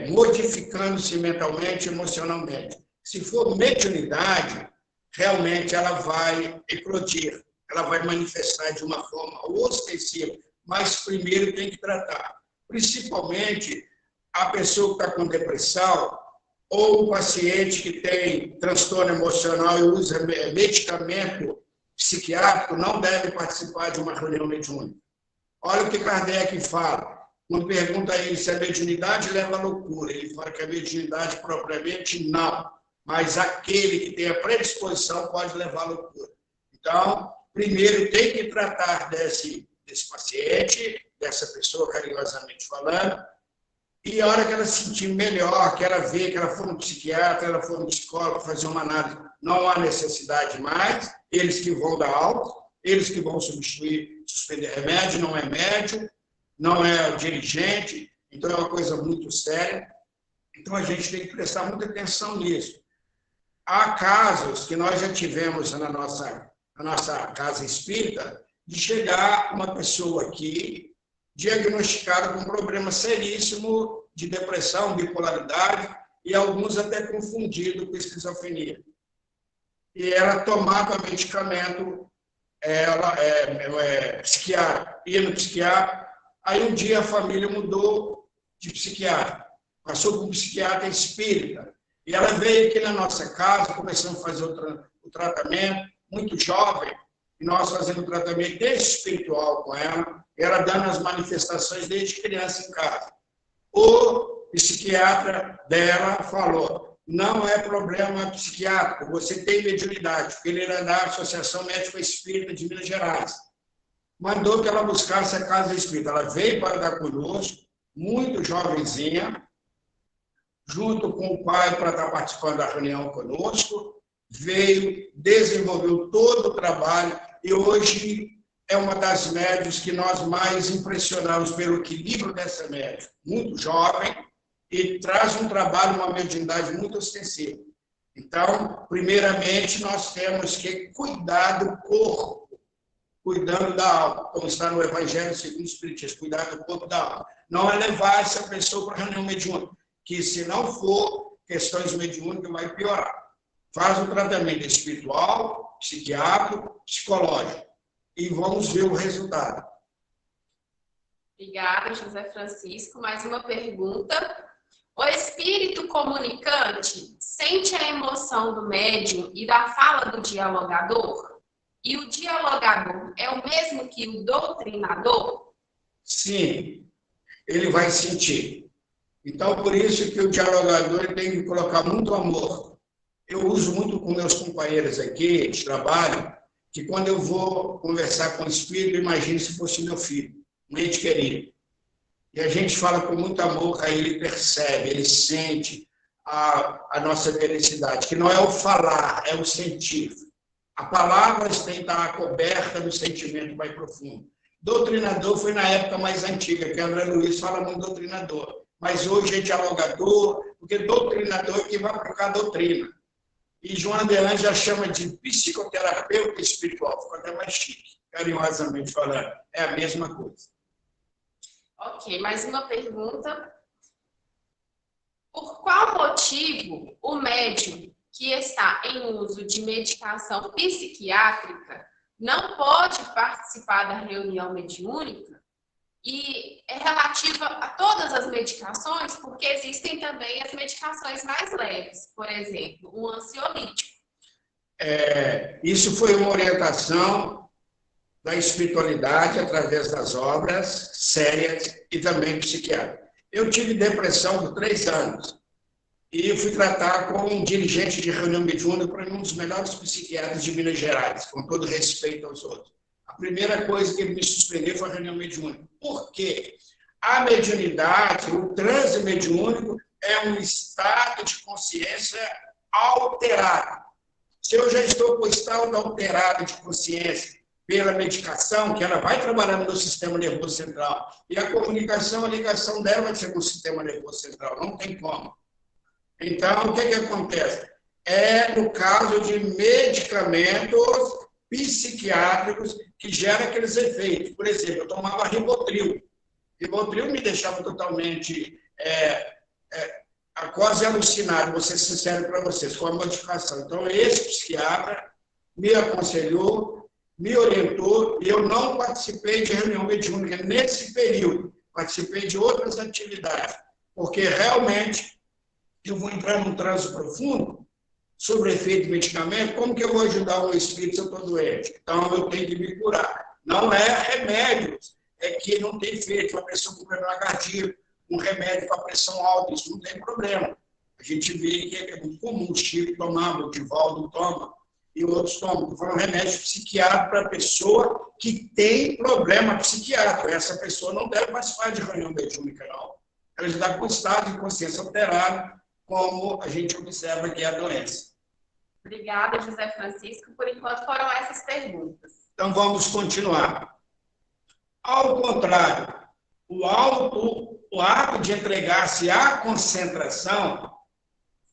modificando-se mentalmente, emocionalmente. Se for mediunidade, realmente ela vai eclodir, ela vai manifestar de uma forma ostensiva, mas primeiro tem que tratar. Principalmente a pessoa que está com depressão ou o paciente que tem transtorno emocional e usa medicamento psiquiátrico não deve participar de uma reunião mediúnica. Olha o que Kardec fala. Quando pergunta a ele se a mediunidade leva à loucura, ele fala que a mediunidade propriamente não, mas aquele que tem a predisposição pode levar à loucura. Então, primeiro tem que tratar desse paciente, dessa pessoa carinhosamente falando, e a hora que ela se sentir melhor, que ela vê que ela for no psiquiatra, ela for no psicólogo fazer uma análise, não há necessidade mais, eles que vão dar alta, eles que vão suspender remédio, não é médium, não é dirigente, então é uma coisa muito séria. Então a gente tem que prestar muita atenção nisso. Há casos que nós já tivemos na nossa casa espírita, de chegar uma pessoa aqui diagnosticada com um problema seríssimo de depressão, bipolaridade, e alguns até confundido com esquizofrenia. E ela tomava medicamento psiquiátrico, ia no psiquiatra, aí um dia a família mudou de psiquiatra, passou por um psiquiatra espírita, e ela veio aqui na nossa casa, começamos a fazer o tratamento, muito jovem, e nós fazendo o tratamento espiritual com ela, ela dando as manifestações desde criança em casa. O psiquiatra dela falou, não é problema psiquiátrico, você tem mediunidade, porque ele era da Associação Médica Espírita de Minas Gerais. Mandou que ela buscasse a casa espírita. Ela veio para dar conosco, muito jovenzinha, junto com o pai para estar participando da reunião conosco, veio, desenvolveu todo o trabalho e hoje é uma das médias que nós mais impressionamos pelo equilíbrio dessa média. Muito jovem e traz um trabalho, uma mediunidade muito ostensiva. Então, primeiramente, nós temos que cuidar do corpo, cuidando da alma, como está no Evangelho segundo o Espiritismo, cuidar do corpo e da alma. Não é levar essa pessoa para a reunião mediúnica, que se não for questões mediúnicas, vai piorar. Faz o tratamento espiritual, psiquiátrico, psicológico. E vamos ver o resultado. Obrigada, José Francisco. Mais uma pergunta. O espírito comunicante sente a emoção do médium e da fala do dialogador? E o dialogador é o mesmo que o doutrinador? Sim, ele vai sentir. Então, por isso que o dialogador tem que colocar muito amor. Eu uso muito com meus companheiros aqui de trabalho, que quando eu vou conversar com o espírito, imagine se fosse meu filho, um ente querido. E a gente fala com muito amor, aí ele percebe, ele sente a nossa felicidade, que não é o falar, é o sentir. A palavra tem que estar coberta do sentimento mais profundo. Doutrinador foi na época mais antiga, que André Luiz fala muito doutrinador. Mas hoje é dialogador, porque doutrinador é que vai aplicar a doutrina. E João Adelan já chama de psicoterapeuta espiritual, ficou até mais chique, carinhosamente falando. É a mesma coisa. Ok, mais uma pergunta. Por qual motivo o médium que está em uso de medicação psiquiátrica não pode participar da reunião mediúnica? E é relativa a todas as medicações, porque existem também as medicações mais leves, por exemplo, o ansiolítico. Isso foi uma orientação da espiritualidade através das obras sérias e também psiquiátricas. Eu tive depressão por 3 anos e fui tratar com um dirigente de reunião mediúnica para um dos melhores psiquiatras de Minas Gerais, com todo respeito aos outros. A primeira coisa que ele me suspendeu foi a reunião mediúnica. Por quê? A mediunidade, o transe mediúnico, é um estado de consciência alterado. Se eu já estou com o estado alterado de consciência pela medicação, que ela vai trabalhando no sistema nervoso central, e a comunicação, a ligação dela vai ser com o sistema nervoso central, não tem como. Então, o que acontece? No caso de medicamentos psiquiátricos que geram aqueles efeitos. Por exemplo, eu tomava Rivotril. Rivotril me deixava totalmente quase alucinado, vou ser sincero para vocês, com a modificação. Então, esse psiquiatra me aconselhou, me orientou, e eu não participei de reunião mediúnica nesse período. Participei de outras atividades, porque realmente eu vou entrar num transe profundo sobre o efeito do medicamento. Como que eu vou ajudar um espírito se eu estou doente? Então, eu tenho que me curar. Não é remédios, é que não tem efeito. Uma pessoa com problema cardíaco, um remédio para pressão alta, isso não tem problema. A gente vê que é muito comum, o Chico tomava, o Divaldo toma, e outros tomam. Foram remédios psiquiátricos para a pessoa que tem problema psiquiátrico. Essa pessoa não deve participar de reunião mediúnica, não. Ela está com estado de consciência alterado, como a gente observa que é a doença. Obrigada, José Francisco. Por enquanto foram essas perguntas. Então vamos continuar. Ao contrário, o ato de entregar-se à concentração,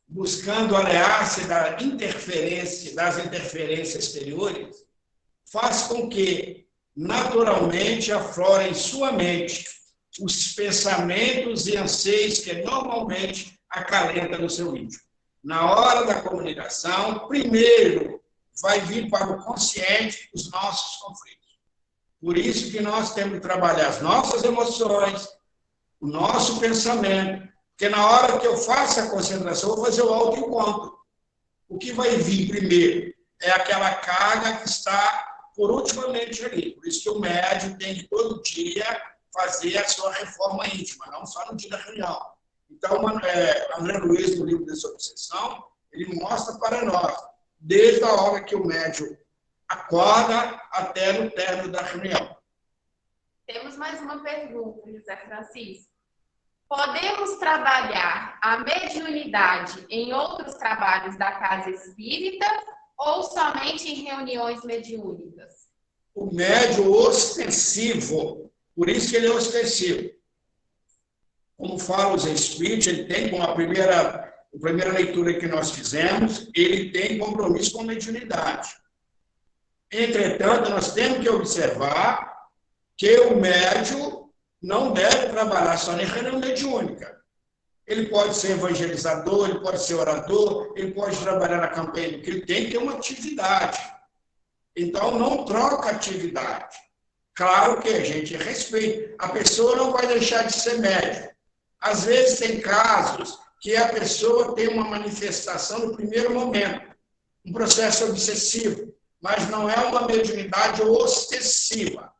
buscando aliar-se das interferências exteriores, faz com que, naturalmente, aflorem em sua mente os pensamentos e anseios que normalmente acalenta no seu íntimo. Na hora da comunicação, primeiro vai vir para o consciente os nossos conflitos. Por isso que nós temos que trabalhar as nossas emoções, o nosso pensamento, porque na hora que eu faço a concentração, eu vou fazer o autoencontro. O que vai vir primeiro é aquela carga que está por ultimamente ali. Por isso que o médium tem que todo dia fazer a sua reforma íntima, não só no dia da reunião. Então, André Luiz, no livro Desobsessão, ele mostra para nós, desde a hora que o médium acorda até no término da reunião. Temos mais uma pergunta, José Francisco. Podemos trabalhar a mediunidade em outros trabalhos da casa espírita ou somente em reuniões mediúnicas? O médium ostensivo, por isso que ele é ostensivo. Como falam os espíritos, ele tem, como a primeira leitura que nós fizemos, ele tem compromisso com a mediunidade. Entretanto, nós temos que observar que o médium não deve trabalhar só em reunião mediúnica. Ele pode ser evangelizador, ele pode ser orador, ele pode trabalhar na campanha do Cristo, tem que ter uma atividade. Então, não troca atividade. Claro que a gente respeita. A pessoa não vai deixar de ser médium. Às vezes, tem casos que a pessoa tem uma manifestação no primeiro momento, um processo obsessivo, mas não é uma mediunidade ostensiva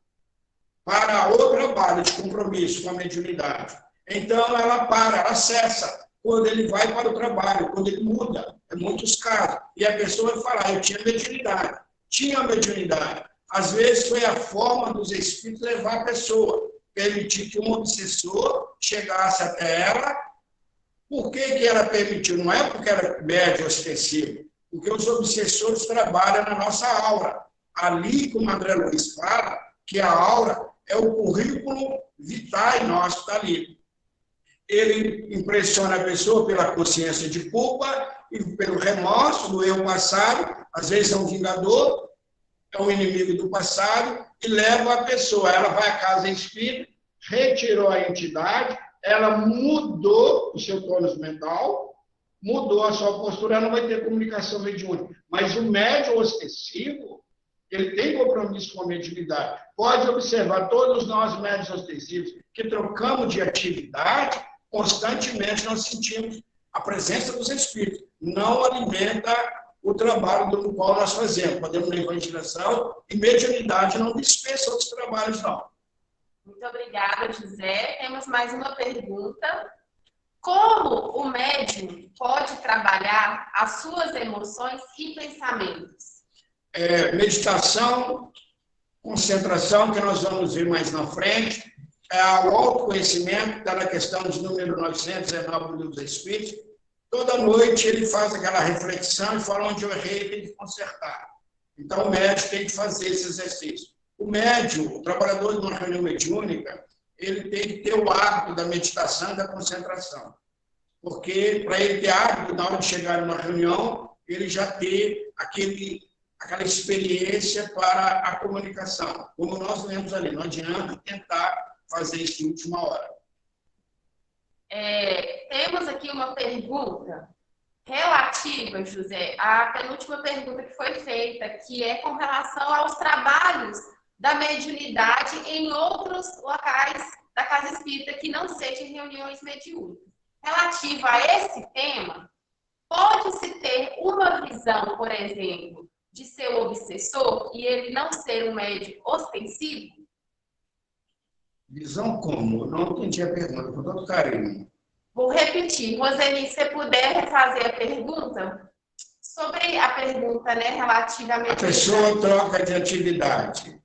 para o trabalho de compromisso com a mediunidade. Então, ela cessa quando ele vai para o trabalho, quando ele muda, em muitos casos. E a pessoa vai falar, eu tinha mediunidade. Tinha mediunidade. Às vezes, foi a forma dos espíritos levar a pessoa, permitir que um obsessor chegasse até ela. Por que ela permitiu? Não é porque era médium ostensivo, porque os obsessores trabalham na nossa aura. Ali, como André Luiz fala, que a aura é o currículo vitae nosso, está ali. Ele impressiona a pessoa pela consciência de culpa e pelo remorso do eu passado, às vezes é um vingador, é um inimigo do passado, e leva a pessoa. Ela vai à casa espírita, retirou a entidade, ela mudou o seu tônus mental, mudou a sua postura, ela não vai ter comunicação mediúnica. Mas o médium ostensivo, ele tem compromisso com a mediunidade. Pode observar, todos nós médiuns ostensivos, que trocamos de atividade, constantemente nós sentimos a presença dos espíritos. Não alimenta o trabalho do qual nós fazemos. Podemos na evangelização e mediunidade não dispensa outros trabalhos, não. Muito obrigada, José. Temos mais uma pergunta. Como o médium pode trabalhar as suas emoções e pensamentos? Meditação, concentração, que nós vamos ver mais na frente, o autoconhecimento, está na questão de número 919 do Livro dos Espíritos. Toda noite ele faz aquela reflexão e fala onde eu errei, tem que consertar. Então o médium tem que fazer esse exercício. O médium, o trabalhador de uma reunião mediúnica, ele tem que ter o hábito da meditação e da concentração. Porque para ele ter hábito, na hora de chegar numa reunião, ele já ter aquela experiência para a comunicação. Como nós lemos ali, não adianta tentar fazer isso de última hora. Temos aqui uma pergunta relativa, José, à penúltima pergunta que foi feita, que é com relação aos trabalhos da mediunidade em outros locais da casa espírita que não sejam reuniões mediúnicas. Relativo a esse tema, pode-se ter uma visão, por exemplo, de seu obsessor e ele não ser um médium ostensivo? Visão como? Não entendi a pergunta, com todo carinho. Vou repetir. Roseli, se você puder refazer a pergunta, sobre a pergunta, né, relativa à mediunidade. A pessoa troca de atividade.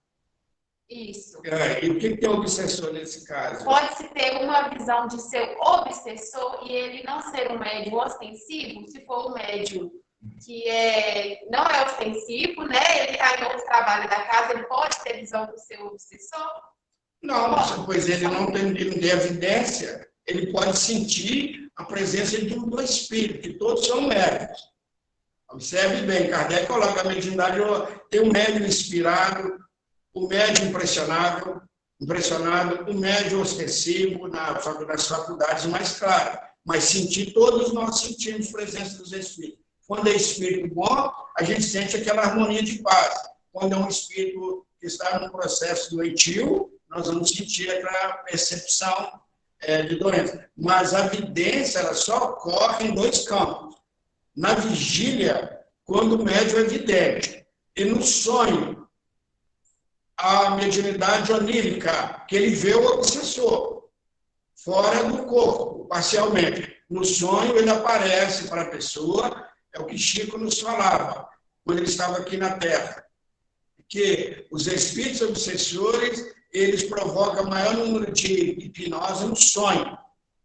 Isso. E o que tem obsessor nesse caso? Pode-se ter uma visão de seu obsessor e ele não ser um médium ostensivo, se for um médium que não é ostensivo, né? Ele está em outro trabalho da casa, ele pode ter visão do seu obsessor? Não, pois ele não tem evidência, ele pode sentir a presença de um espírito, que todos são médios. Observe bem, Kardec coloca a mediunidade, tem um médium inspirado, o médium impressionado, o médium ostensivo nas faculdades mais claras, mas sentir, todos nós sentimos presença dos espíritos. Quando é espírito bom, a gente sente aquela harmonia de paz. Quando é um espírito que está num processo doentio, nós vamos sentir aquela percepção de doença. Mas a vidência ela só ocorre em dois campos. Na vigília, quando o médium é vidente, e no sonho. a mediunidade onírica, que ele vê o obsessor, fora do corpo, parcialmente. No sonho, ele aparece para a pessoa, é o que Chico nos falava, quando ele estava aqui na Terra, que os espíritos obsessores, eles provocam o maior número de hipnose no sonho.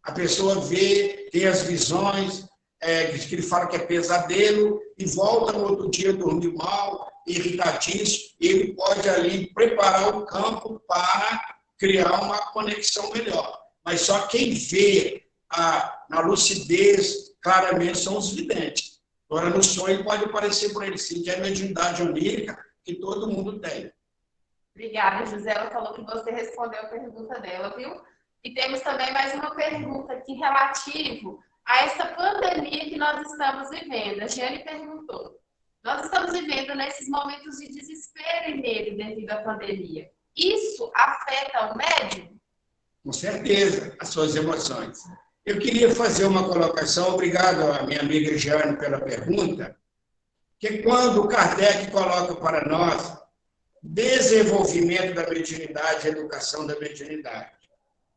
A pessoa vê, tem as visões, que ele fala que é pesadelo, e volta no outro dia dormir mal, irritadíssimo, e ele pode ali preparar o campo para criar uma conexão melhor. Mas só quem vê na lucidez claramente são os videntes. Agora, no sonho pode parecer para ele sim, que é a mediunidade onírica que todo mundo tem. Obrigada, José. Ela falou que você respondeu a pergunta dela, viu? E temos também mais uma pergunta aqui relativo a essa pandemia que nós estamos vivendo. A Giane perguntou: nós estamos vivendo nesses momentos de desespero e medo devido à pandemia. Isso afeta o médium? Com certeza, as suas emoções. Eu queria fazer uma colocação, obrigado à minha amiga Giane pela pergunta, que quando Kardec coloca para nós desenvolvimento da mediunidade, educação da mediunidade.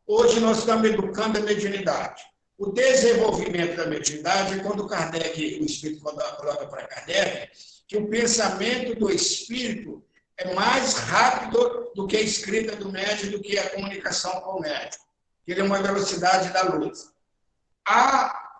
Hoje nós estamos educando a mediunidade. O desenvolvimento da mediunidade é quando Kardec, o Espírito coloca para Kardec, que o pensamento do Espírito é mais rápido do que a escrita do médium, do que a comunicação com o médium. Ele é uma velocidade da luz.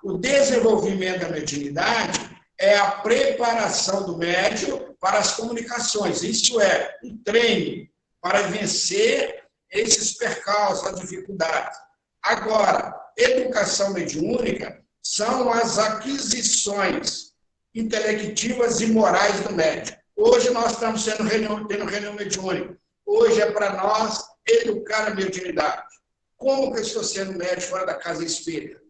O desenvolvimento da mediunidade é a preparação do médium para as comunicações. Isso é um treino para vencer esses percalços, as dificuldades. Agora, educação mediúnica são as aquisições intelectivas e morais do médium. Hoje nós estamos tendo reunião mediúnica. Hoje é para nós educar a mediunidade. Como que eu estou sendo médium fora da casa espírita?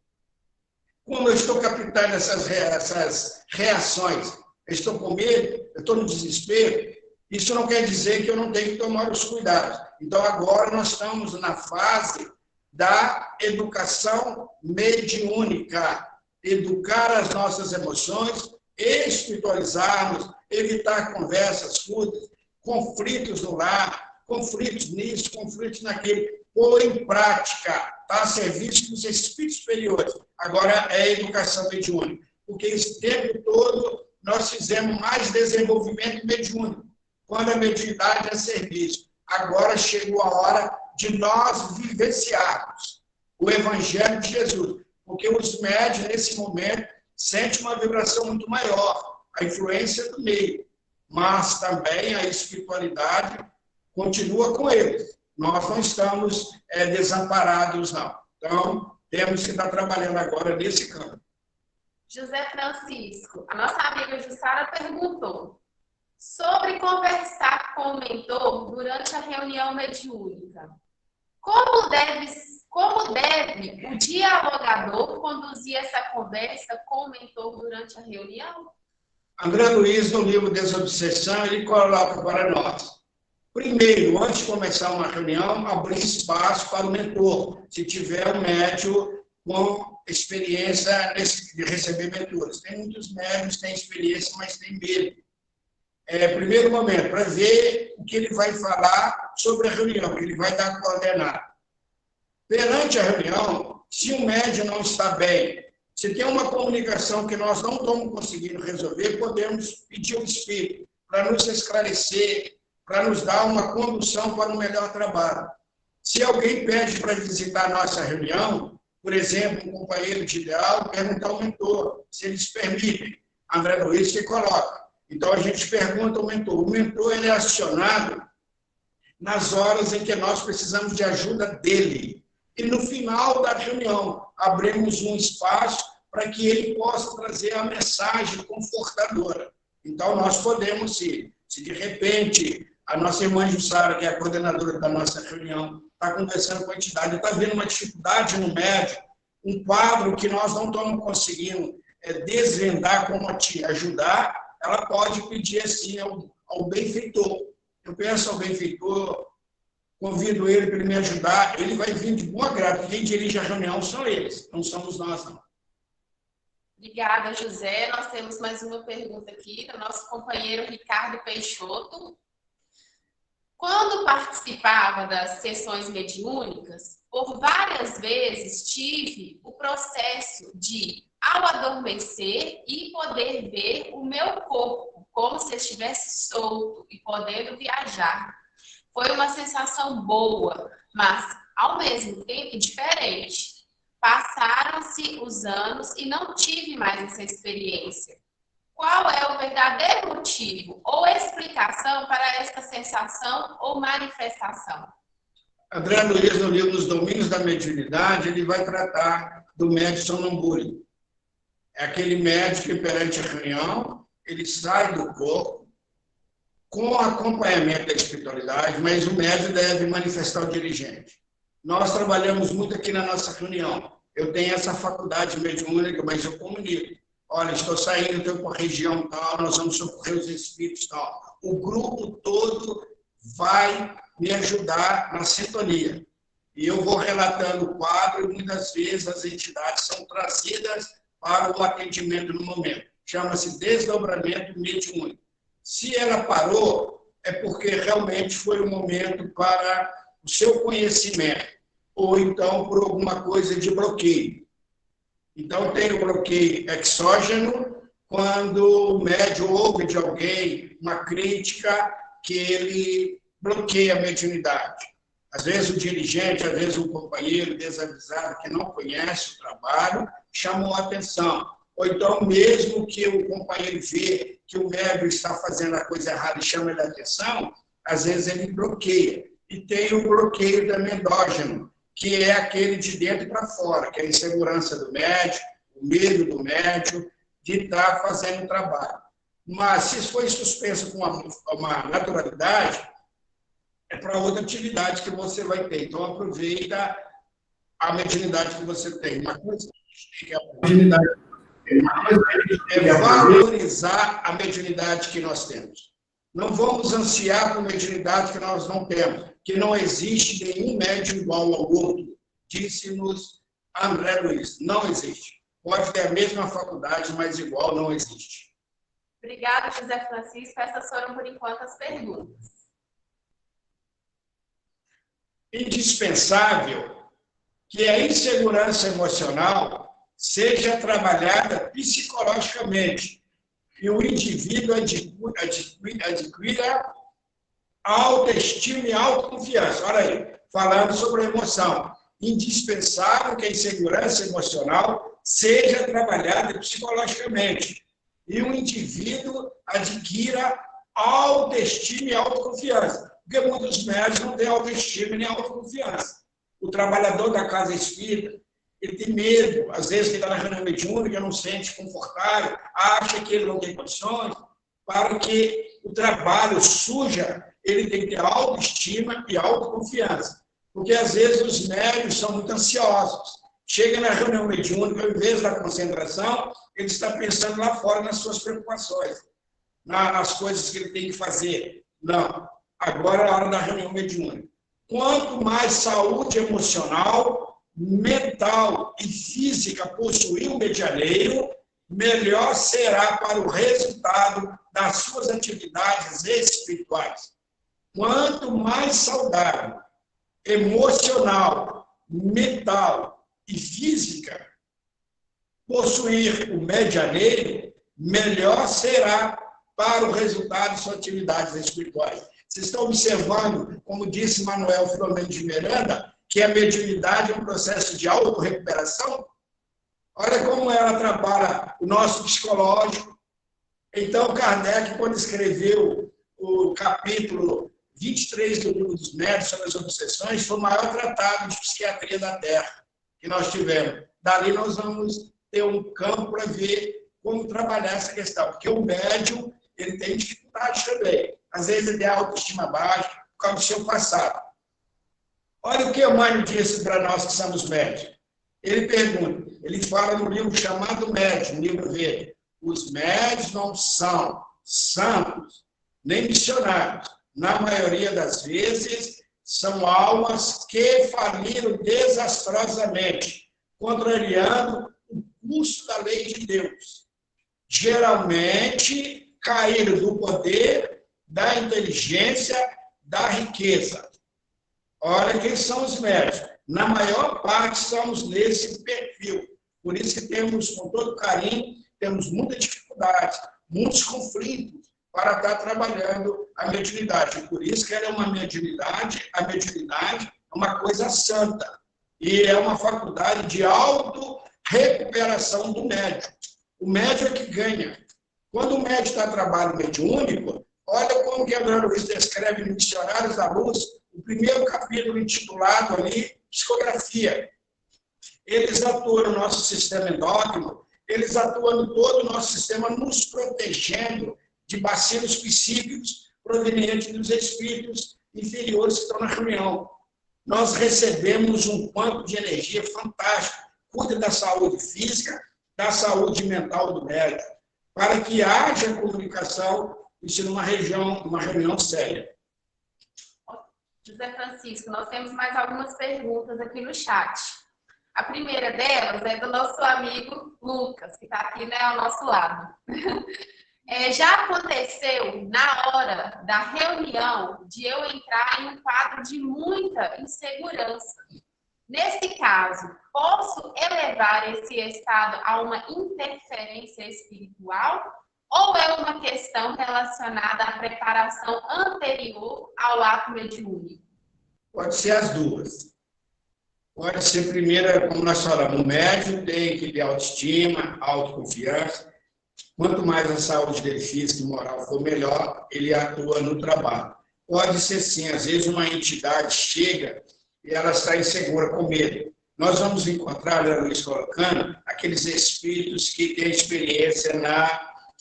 Como eu estou captando essas reações? Eu estou com medo? Eu estou no desespero? Isso não quer dizer que eu não tenho que tomar os cuidados. Então, agora nós estamos na fase da educação mediúnica. Educar as nossas emoções, espiritualizarmos, evitar conversas fúteis, conflitos no lar, conflitos nisso, conflitos naquele. Pôr em prática, está a serviço dos espíritos superiores. Agora é a educação mediúnica. Porque esse tempo todo nós fizemos mais desenvolvimento mediúnico, quando a mediunidade é serviço. Agora chegou a hora de nós vivenciarmos o Evangelho de Jesus. Porque os médiuns, nesse momento, sentem uma vibração muito maior, a influência do meio. Mas também a espiritualidade continua com eles. Nós não estamos desamparados, não. Então, temos que estar trabalhando agora nesse campo. José Francisco, a nossa amiga Jussara perguntou sobre conversar com o mentor durante a reunião mediúnica. Como deve o dialogador conduzir essa conversa com o mentor durante a reunião? André Luiz, no livro Desobsessão, ele coloca para nós: primeiro, antes de começar uma reunião, abrir espaço para o mentor, se tiver um médium com experiência de receber mentores. Tem muitos médiums que têm experiência, mas têm medo. Primeiro momento, para ver o que ele vai falar sobre a reunião, que ele vai dar coordenada. Perante a reunião, se o médium não está bem, se tem uma comunicação que nós não estamos conseguindo resolver, podemos pedir ao Espírito para nos esclarecer, para nos dar uma condução para um melhor trabalho. Se alguém pede para visitar a nossa reunião, por exemplo, um companheiro de ideal, perguntar ao mentor, se eles permitem. André Luiz que coloca. Então, a gente pergunta ao mentor. O mentor ele é acionado nas horas em que nós precisamos de ajuda dele. E no final da reunião, abrimos um espaço para que ele possa trazer a mensagem confortadora. Então, nós podemos, se de repente a nossa irmã Jussara, que é a coordenadora da nossa reunião, está conversando com a entidade, está vendo uma dificuldade no médium, um quadro que nós não estamos conseguindo desvendar como te ajudar, ela pode pedir assim ao benfeitor. Eu peço ao benfeitor, convido ele para ele me ajudar, ele vai vir de bom agrado. Quem dirige a reunião são eles, não somos nós, não. Obrigada, José. Nós temos mais uma pergunta aqui do nosso companheiro Ricardo Peixoto. Quando participava das sessões mediúnicas, por várias vezes tive o processo de, ao adormecer, e poder ver o meu corpo, como se estivesse solto e podendo viajar. Foi uma sensação boa, mas, ao mesmo tempo, diferente. Passaram-se os anos e não tive mais essa experiência. Qual é o verdadeiro motivo ou explicação para essa sensação ou manifestação? André Luiz, no livro Os Domínios da Mediunidade, ele vai tratar do médium sonambúlico. É aquele médium que, perante a reunião, ele sai do corpo com acompanhamento da espiritualidade, mas o médium deve manifestar o dirigente. Nós trabalhamos muito aqui na nossa reunião. Eu tenho essa faculdade mediúnica, mas eu comunico. Olha, estou saindo, estou com a região tal, nós vamos socorrer os espíritos tal. O grupo todo vai me ajudar na sintonia. E eu vou relatando o quadro e muitas vezes as entidades são trazidas para o atendimento no momento. Chama-se desdobramento mediúnico. Se ela parou, é porque realmente foi um momento para o seu conhecimento, ou então por alguma coisa de bloqueio. Então, tem o bloqueio exógeno, quando o médium ouve de alguém uma crítica que ele bloqueia a mediunidade. Às vezes o dirigente, às vezes um companheiro desavisado que não conhece o trabalho, chamou a atenção. Ou então, mesmo que o companheiro vê que o médium está fazendo a coisa errada e chama ele a atenção, às vezes ele bloqueia. E tem o bloqueio também endógeno, que é aquele de dentro para fora, que é a insegurança do médium, o medo do médium de estar fazendo o trabalho. Mas, se foi suspenso com uma naturalidade, é para outra atividade que você vai ter. Então, aproveita a mediunidade que você tem. Uma coisa que a mediunidade é valorizar a mediunidade que nós temos. Não vamos ansiar por mediunidade que nós não temos, que não existe nenhum médium igual ao outro, disse-nos André Luiz. Não existe. Pode ter a mesma faculdade, mas igual não existe. Obrigada, José Francisco. Essas foram, por enquanto, as perguntas. Indispensável que a insegurança emocional seja trabalhada psicologicamente e o indivíduo adquira autoestima e autoconfiança. Olha aí, falando sobre a emoção. Indispensável que a insegurança emocional seja trabalhada psicologicamente e o indivíduo adquira autoestima e autoconfiança. Porque muitos médicos não têm autoestima nem autoconfiança. O trabalhador da casa espírita, ele tem medo, às vezes ele está na reunião mediúnica, não se sente confortável, acha que ele não tem condições, para que o trabalho suja, ele tem que ter autoestima e autoconfiança. Porque, às vezes, os médios são muito ansiosos. Chega na reunião mediúnica, ao invés da concentração, ele está pensando lá fora nas suas preocupações, nas coisas que ele tem que fazer. Não, agora é a hora da reunião mediúnica. Quanto mais saúde emocional, mental e física possuir o medianeiro, melhor será para o resultado das suas atividades espirituais. Quanto mais saudável, emocional, mental e física possuir o medianeiro, melhor será para o resultado de suas atividades espirituais. Vocês estão observando, como disse Manuel Filomeno de Miranda, que a mediunidade é um processo de autorrecuperação? Olha como ela trabalha o nosso psicológico. Então, Kardec, quando escreveu o capítulo 23 do Livro dos Médiuns sobre as obsessões, foi o maior tratado de psiquiatria da Terra que nós tivemos. Dali nós vamos ter um campo para ver como trabalhar essa questão, porque o médium ele tem dificuldade também. Às vezes ele tem autoestima baixa por causa do seu passado. Olha o que Emmanuel disse para nós que somos médios. Ele pergunta, ele fala no livro chamado Médium, livro verde. Os médios não são santos, nem missionários. Na maioria das vezes, são almas que faliram desastrosamente, contrariando o curso da lei de Deus. Geralmente, caíram do poder, da inteligência, da riqueza. Olha quem são os médicos. Na maior parte, somos nesse perfil. Por isso que temos, com todo carinho, temos muita dificuldade, muitos conflitos para estar trabalhando a mediunidade. Por isso que ela é uma mediunidade, a mediunidade é uma coisa santa. E é uma faculdade de auto-recuperação do médium. O médium é que ganha. Quando o médium está em trabalho mediúnico, olha como que André Luiz descreve em Missionários da Luz, o primeiro capítulo intitulado ali, Psicografia. Eles atuam no nosso sistema endócrino, eles atuam em todo o nosso sistema, nos protegendo de bacilos psíquicos provenientes dos espíritos inferiores que estão na reunião. Nós recebemos um quanto de energia fantástico, cuida da saúde física, da saúde mental do médico, para que haja comunicação e numa reunião séria. José Francisco, nós temos mais algumas perguntas aqui no chat. A primeira delas é do nosso amigo Lucas, que está aqui, né, ao nosso lado. Já aconteceu, na hora da reunião, de eu entrar em um quadro de muita insegurança. Nesse caso, posso elevar esse estado a uma interferência espiritual? Ou é uma questão relacionada à preparação anterior ao ato mediúnico? Pode ser as duas. Pode ser, primeiro, como nós falamos, o médium tem que ter autoestima, autoconfiança. Quanto mais a saúde dele física e moral for melhor, ele atua no trabalho. Pode ser sim, às vezes uma entidade chega e ela está insegura, com medo. Nós vamos encontrar, Luiz colocando, aqueles espíritos que têm experiência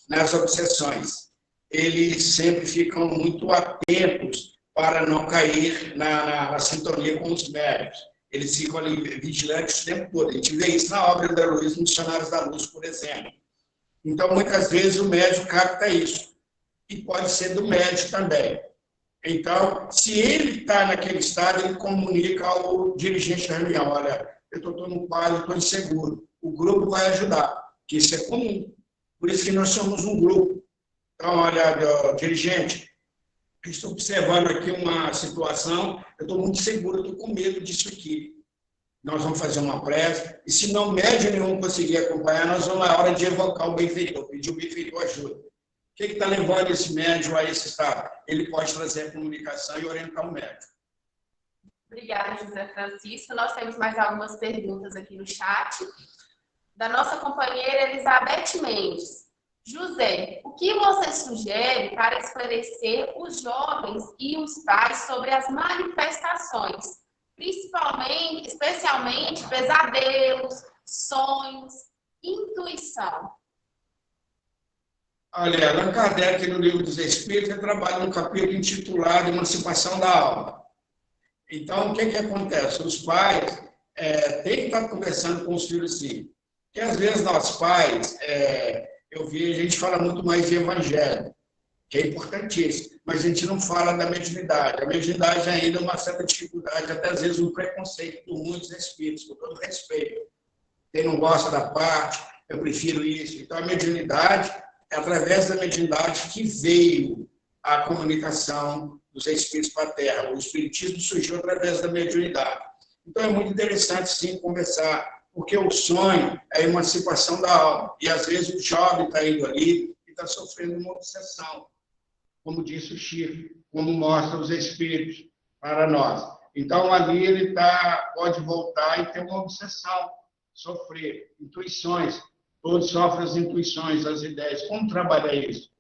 nas obsessões. Eles sempre ficam muito atentos para não cair na sintonia com os médios. Eles ficam ali vigilantes o tempo todo. A gente vê isso na obra da Luiz, Missionários da Luz, por exemplo. Então, muitas vezes, o médium capta isso. E pode ser do médium também. Então, se ele está naquele estado, ele comunica ao dirigente da reunião: olha, eu estou num quadro, estou inseguro. O grupo vai ajudar, que isso é comum. Por isso que nós somos um grupo. Então, olha, dirigente, estou observando aqui uma situação, eu estou muito seguro, estou com medo disso aqui. Nós vamos fazer uma prece, e se não médium nenhum conseguir acompanhar, nós vamos na hora de evocar o benfeitor, pedir o benfeitor ajuda. O que está levando esse médium a esse estado? Ele pode trazer a comunicação e orientar o médium. Obrigada, José Francisco. Nós temos mais algumas perguntas aqui no chat. Da nossa companheira Elizabeth Mendes. José, o que você sugere para esclarecer os jovens e os pais sobre as manifestações, especialmente pesadelos, sonhos, intuição? Olha, Allan Kardec, no Livro dos Espíritos, trabalha um capítulo intitulado Emancipação da Alma. Então, o que acontece? Os pais têm que estar conversando com os filhos, sim. Porque, às vezes, nós pais, eu vi, a gente fala muito mais de evangelho, que é importantíssimo, mas a gente não fala da mediunidade. A mediunidade ainda é uma certa dificuldade, até às vezes um preconceito por muitos espíritos, com todo respeito. Quem não gosta da parte, eu prefiro isso. Então, a mediunidade é através da mediunidade que veio a comunicação dos espíritos para a Terra. O espiritismo surgiu através da mediunidade. Então, é muito interessante, sim, conversar, porque o sonho é a emancipação da alma. E, às vezes, o jovem está indo ali e está sofrendo uma obsessão, como disse o Chico, como mostra os espíritos para nós. Então, ali ele pode voltar e ter uma obsessão, sofrer intuições. Todos sofrem as intuições, as ideias. Como trabalhar isso?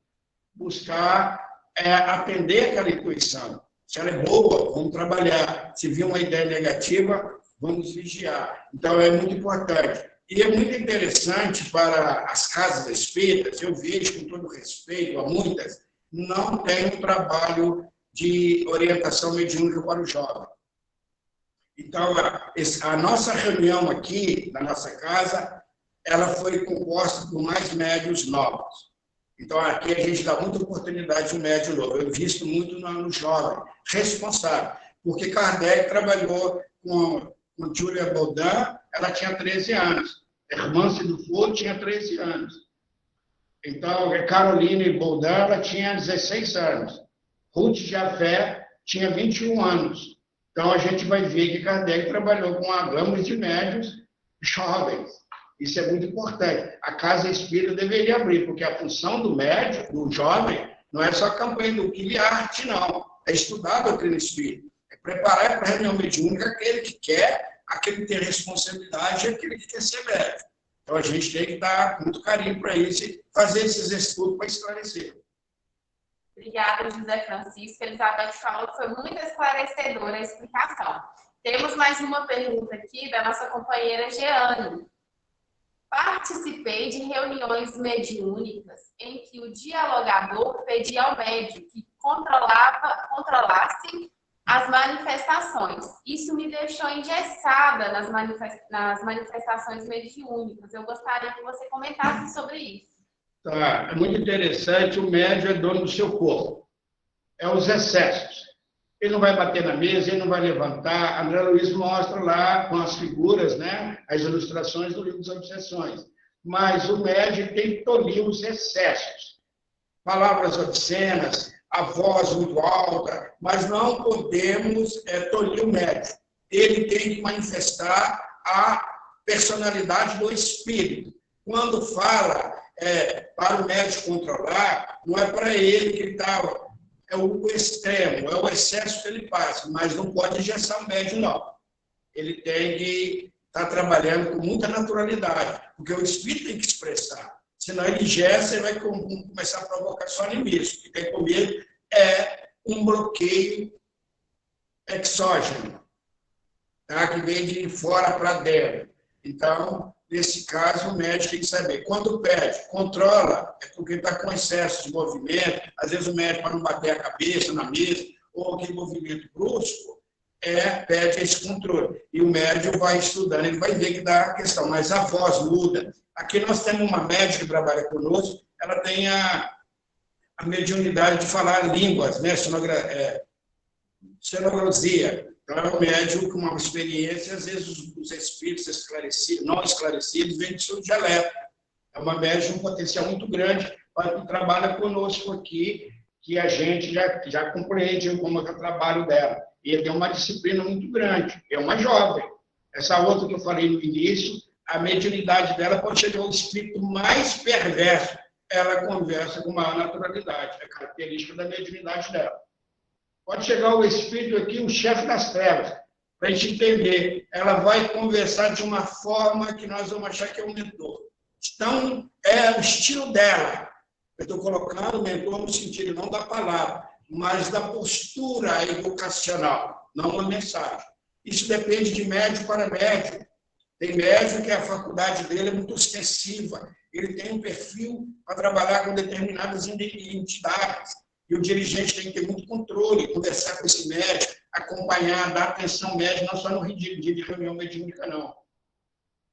Buscar atender aquela intuição. Se ela é boa, vamos trabalhar. Se vir uma ideia negativa, vamos vigiar. Então, é muito importante. E é muito interessante para as casas espíritas, eu vejo, com todo respeito a muitas, não tem um trabalho de orientação mediúnica para o jovem. Então, a nossa reunião aqui, na nossa casa, ela foi composta por mais médiuns novos. Então, aqui a gente dá muita oportunidade de um médium novo. Eu visto muito no jovem, responsável. Porque Kardec trabalhou com Julia Baudin, ela tinha 13 anos. Hermance Dufour tinha 13 anos. Então, Caroline Baudin, ela tinha 16 anos. Ruth Jafé tinha 21 anos. Então, a gente vai ver que Kardec trabalhou com uma gama de médios jovens. Isso é muito importante. A Casa Espírita deveria abrir, porque a função do médico, do jovem, não é só a campanha do arte, não. É estudar a doutrina espírita. É preparar para a reunião mediúnica aquele que quer, aquele que tem responsabilidade e aquele que quer ser médico. Então, a gente tem que dar muito carinho para isso e fazer esses estudos para esclarecer. Obrigada, José Francisco. Elizabeth falou que foi muito esclarecedora a explicação. Temos mais uma pergunta aqui da nossa companheira Jeane. Participei de reuniões mediúnicas em que o dialogador pedia ao médium que controlasse as manifestações. Isso me deixou engessada nas manifestações mediúnicas. Eu gostaria que você comentasse sobre isso. Tá, é muito interessante. O médium é dono do seu corpo. É os excessos. Ele não vai bater na mesa, ele não vai levantar. André Luiz mostra lá com as figuras, né, as ilustrações do livro das Obsessões. Mas o médium tem que tolir os excessos. Palavras obscenas, a voz muito alta, mas não podemos tolir o médium. Ele tem que manifestar a personalidade do espírito. Quando fala para o médium controlar, não é para ele que está... É o extremo, é o excesso que ele passa, mas não pode engessar o médium, não. Ele tem que estar trabalhando com muita naturalidade, porque o espírito tem que expressar. Senão ele engessa e vai começar a provocar só animismo. O que tem comigo é um bloqueio exógeno, tá? Que vem de fora para dentro. Então, nesse caso, o médico tem que saber. Quando pede, controla, é porque está com excesso de movimento. Às vezes o médico, para não bater a cabeça na mesa, ou aquele movimento brusco, pede esse controle. E o médico vai estudando, ele vai ver que dá a questão. Mas a voz muda. Aqui nós temos uma médica que trabalha conosco, ela tem a mediunidade de falar línguas, né? Sonoglosia. Então, é um médium com uma experiência, às vezes os espíritos não esclarecidos vêm de seu dialeto. É uma médium com um potencial muito grande, que trabalha conosco aqui, que a gente já compreende como é o trabalho dela. E tem uma disciplina muito grande, é uma jovem. Essa outra que eu falei no início, a mediunidade dela pode chegar ao espírito mais perverso. Ela conversa com maior naturalidade, é característica da mediunidade dela. Pode chegar o espírito aqui, o chefe das trevas, para a gente entender. Ela vai conversar de uma forma que nós vamos achar que é um mentor. Então, é o estilo dela. Eu estou colocando mentor no sentido não da palavra, mas da postura educacional, não uma mensagem. Isso depende de médium para médium. Tem médium que a faculdade dele é muito extensiva. Ele tem um perfil para trabalhar com determinadas entidades. E o dirigente tem que ter muito controle, conversar com esse médico, acompanhar, dar atenção médica, não só no dia de reunião mediúnica, não.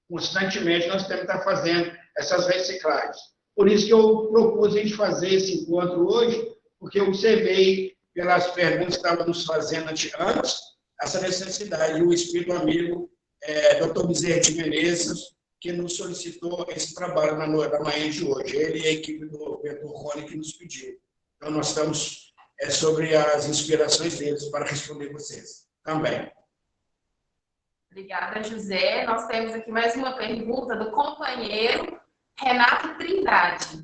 Constantemente nós temos que estar fazendo essas reciclagens. Por isso que eu propus a gente fazer esse encontro hoje, porque eu observei, pelas perguntas que estavam nos fazendo antes, essa necessidade. E o espírito amigo, Dr. Bezerra de Menezes, que nos solicitou esse trabalho na manhã de hoje. Ele e a equipe do Beto Rony que nos pediu. Então, nós estamos sobre as inspirações deles para responder vocês também. Obrigada, José. Nós temos aqui mais uma pergunta do companheiro Renato Trindade.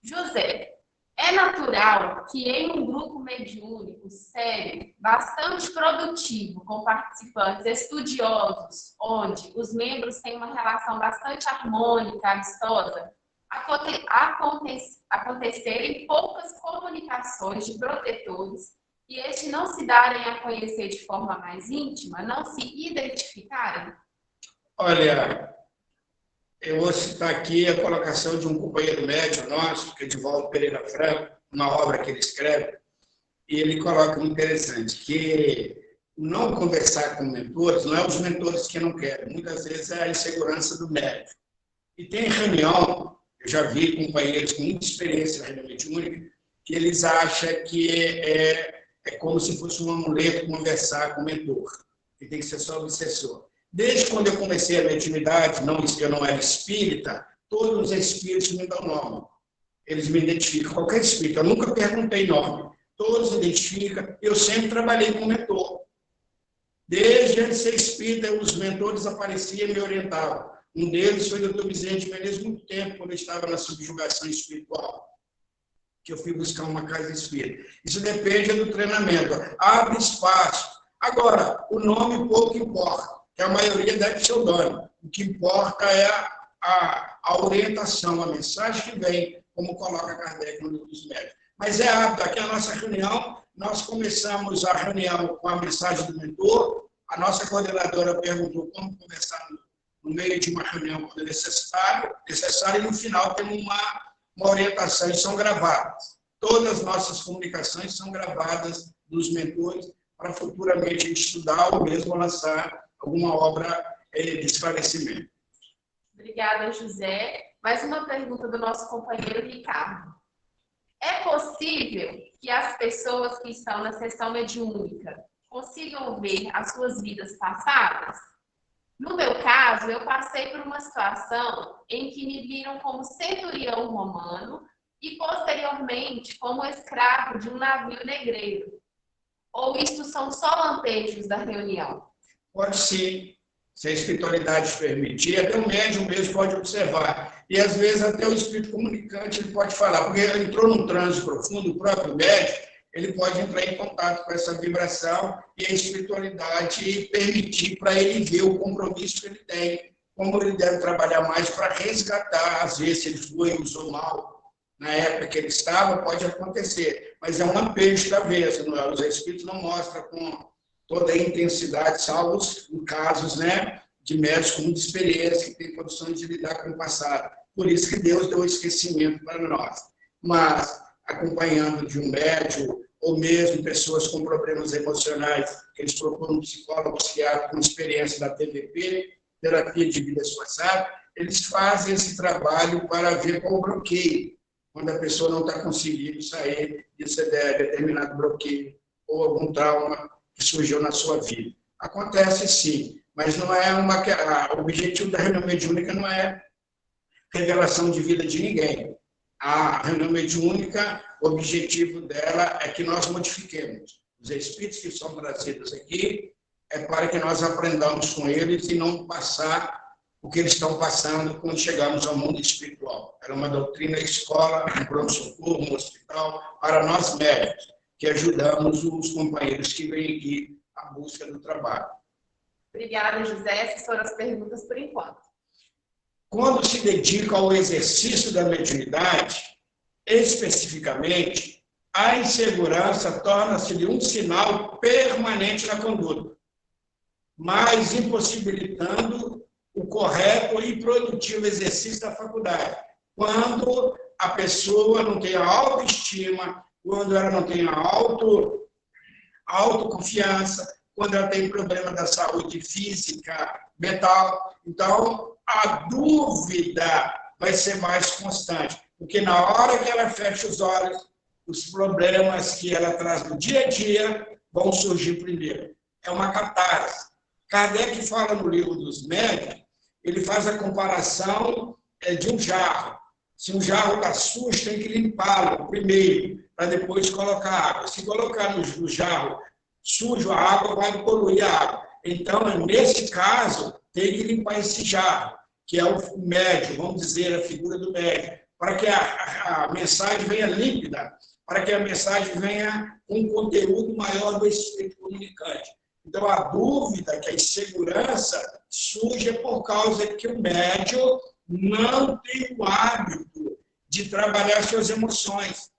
José, é natural que em um grupo mediúnico sério, bastante produtivo, com participantes estudiosos, onde os membros têm uma relação bastante harmônica, amistosa, acontecerem poucas comunicações de protetores e estes não se darem a conhecer de forma mais íntima, não se identificarem? Olha, eu vou citar aqui a colocação de um companheiro médico nosso, que é Edivaldo Pereira Franco, uma obra que ele escreve, e ele coloca muito interessante, que não conversar com mentores, não é os mentores que não querem, muitas vezes é a insegurança do médico. E tem reunião, eu já vi companheiros com muita experiência na reunião mediúnica, que eles acham que é como se fosse um amuleto conversar com o mentor, que tem que ser só obsessor. Desde quando eu comecei a mediunidade, eu não era espírita, todos os espíritos me dão nome. Eles me identificam, qualquer espírito. Eu nunca perguntei nome, todos identificam. Eu sempre trabalhei com mentor. Desde antes de ser espírita, os mentores apareciam e me orientavam. Um deles foi o Dr. Vicente Menezes, muito tempo, quando eu estava na subjugação espiritual, que eu fui buscar uma casa espírita. Isso depende do treinamento. Abre espaço. Agora, o nome pouco importa, que a maioria dá pseudônimo. O que importa é a orientação, a mensagem que vem, como coloca Kardec no livro dos médios. Mas é apto. Aqui a nossa reunião, nós começamos a reunião com a mensagem do mentor. A nossa coordenadora perguntou como começar no meio de uma reunião quando é necessário, e no final temos uma orientação, e são gravadas. Todas as nossas comunicações são gravadas dos mentores para futuramente a gente estudar ou mesmo lançar alguma obra de esclarecimento. Obrigada, José. Mais uma pergunta do nosso companheiro Ricardo. É possível que as pessoas que estão na sessão mediúnica consigam ver as suas vidas passadas? No meu caso, eu passei por uma situação em que me viram como centurião romano e, posteriormente, como escravo de um navio negreiro. Ou isto são só lampejos da reunião? Pode sim, se a espiritualidade permitir, até o médium mesmo pode observar. E, às vezes, até o espírito comunicante ele pode falar, porque ele entrou num transe profundo, o próprio médium, ele pode entrar em contato com essa vibração e a espiritualidade permitir para ele ver o compromisso que ele tem, como ele deve trabalhar mais para resgatar, às vezes, se ele foi, usou mal na época que ele estava, pode acontecer. Mas é um lampejo da vez, não é? Os espíritos não mostram com toda a intensidade, salvo em casos, né, de médicos com muita experiência, que têm condições de lidar com o passado. Por isso que Deus deu o esquecimento para nós. Mas, acompanhando de um médium, ou mesmo pessoas com problemas emocionais, que eles procuram um psicólogo, psiquiatra com experiência da TVP, terapia de vidas passadas, eles fazem esse trabalho para ver qual o bloqueio, quando a pessoa não está conseguindo sair desse determinado bloqueio ou algum trauma que surgiu na sua vida. Acontece sim, mas não é o objetivo da reunião mediúnica não é revelação de vida de ninguém. A reunião mediúnica, o objetivo dela é que nós modifiquemos. Os espíritos que são trazidos aqui é para que nós aprendamos com eles e não passar o que eles estão passando quando chegamos ao mundo espiritual. Era uma doutrina escola, um pronto-socorro, um hospital, para nós médicos, que ajudamos os companheiros que vêm aqui à busca do trabalho. Obrigada, José. Essas foram as perguntas por enquanto. Quando se dedica ao exercício da mediunidade, especificamente, a insegurança torna-se um sinal permanente na conduta, mas impossibilitando o correto e produtivo exercício da faculdade. Quando a pessoa não tem a autoestima, quando ela não tem a autoconfiança, quando ela tem problema da saúde física, mental. Então, a dúvida vai ser mais constante, porque na hora que ela fecha os olhos, os problemas que ela traz no dia a dia vão surgir primeiro. É uma catarse. Kardec fala no livro dos médiuns, ele faz a comparação de um jarro. Se um jarro está sujo, tem que limpá-lo primeiro, para depois colocar água. Se colocar no jarro sujo, a água vai poluir a água. Então, nesse caso, tem que limpar esse jarro, que é o médium, vamos dizer, a figura do médium, para que a mensagem venha límpida, para que a mensagem venha com um conteúdo maior do espírito comunicante. Então, a dúvida, que a insegurança surge por causa que o médium não tem o hábito de trabalhar suas emoções,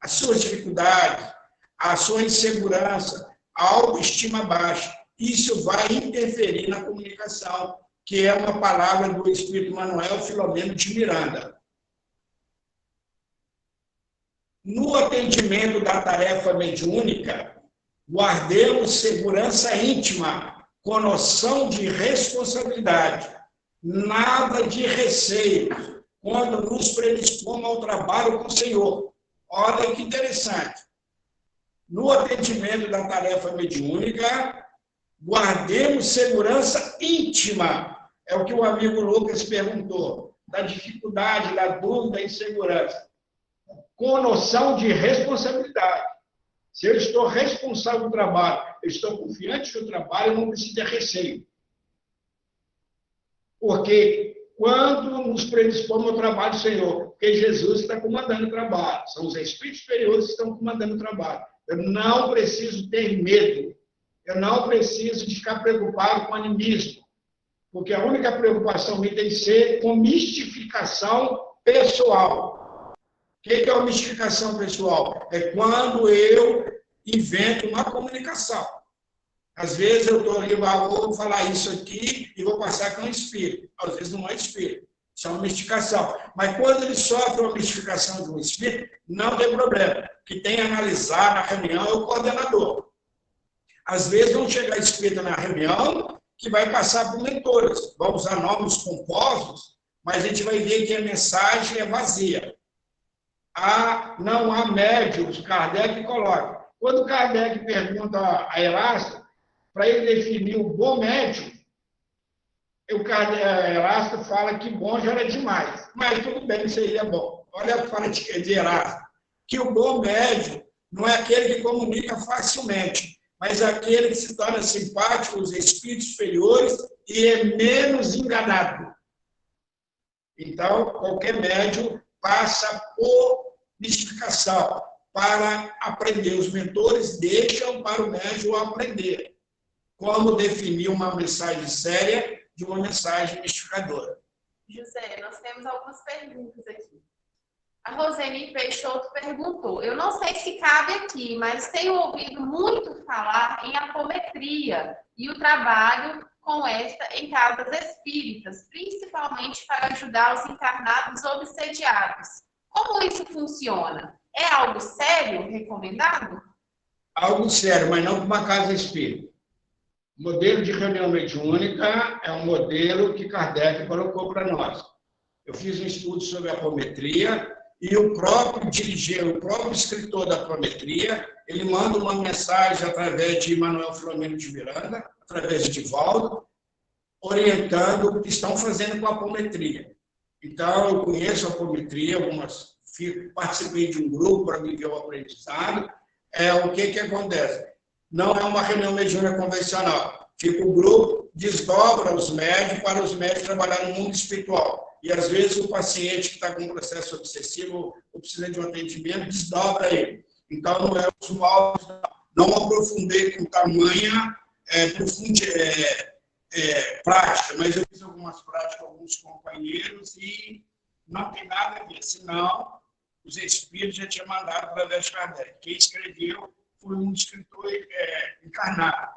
as suas dificuldades, a sua insegurança, a autoestima baixa. Isso vai interferir na comunicação, que é uma palavra do Espírito Manuel Filomeno de Miranda. No atendimento da tarefa mediúnica, guardemos segurança íntima, com noção de responsabilidade, nada de receio, quando nos predispomos ao trabalho com o Senhor. Olha que interessante. No atendimento da tarefa mediúnica, guardemos segurança íntima. É o que o amigo Lucas perguntou, da dificuldade, da dúvida e insegurança. Com noção de responsabilidade. Se eu estou responsável do trabalho, eu estou confiante do trabalho, eu não preciso ter receio. Porque quando nos predispomos ao trabalho do Senhor, porque Jesus está comandando o trabalho, são os espíritos superiores que estão comandando o trabalho. Eu não preciso ter medo, eu não preciso de ficar preocupado com animismo, porque a única preocupação minha tem que ser com mistificação pessoal. O que é uma mistificação pessoal? É quando eu invento uma comunicação. Às vezes eu estou ali, vou falar isso aqui e vou passar com um espírito. Às vezes não é espírito, isso é uma mistificação. Mas quando ele sofre uma mistificação de um espírito, não tem problema. Quem tem que analisar na reunião é o coordenador. Às vezes vão chegar espírito na reunião que vai passar por mentores. Vão usar nomes pomposos, mas a gente vai ver que a mensagem é vazia. Não há médiuns, Kardec coloca. Quando Kardec pergunta a Erasto, para ele definir o bom médium, Erasto fala que bom já era demais. Mas tudo bem, isso aí é bom. Olha a fala de Erasto. Que o bom médium não é aquele que comunica facilmente, mas aquele que se torna simpático aos espíritos superiores e é menos enganado. Então, qualquer médium passa por mistificação para aprender. Os mentores deixam para o médium aprender como definir uma mensagem séria de uma mensagem mistificadora. José, nós temos algumas perguntas aqui. A Roseni Peixoto perguntou, eu não sei se cabe aqui, mas tenho ouvido muito falar em apometria e o trabalho com esta em casas espíritas, principalmente para ajudar os encarnados obsediados. Como isso funciona? É algo sério, recomendado? Algo sério, mas não para uma casa espírita. O modelo de reunião mediúnica é um modelo que Kardec colocou para nós. Eu fiz um estudo sobre a apometria e o próprio escritor da apometria, ele manda uma mensagem através de Manuel Filomeno de Miranda, através de Divaldo, orientando o que estão fazendo com a apometria. Então, eu conheço a apometria, participei de um grupo para viver o aprendizado. O que acontece? Não é uma reunião mediúnica convencional. Fica o grupo, desdobra os médios para os médios trabalhar no mundo espiritual. E, às vezes, o paciente que está com um processo obsessivo ou precisa de um atendimento, desdobra ele. Então, não é usual, não aprofundei com tamanha prática, mas eu fiz algumas práticas com alguns companheiros e não tem nada a ver, senão os espíritos já tinham mandado através de Kardec. Quem escreveu foi um escritor encarnado.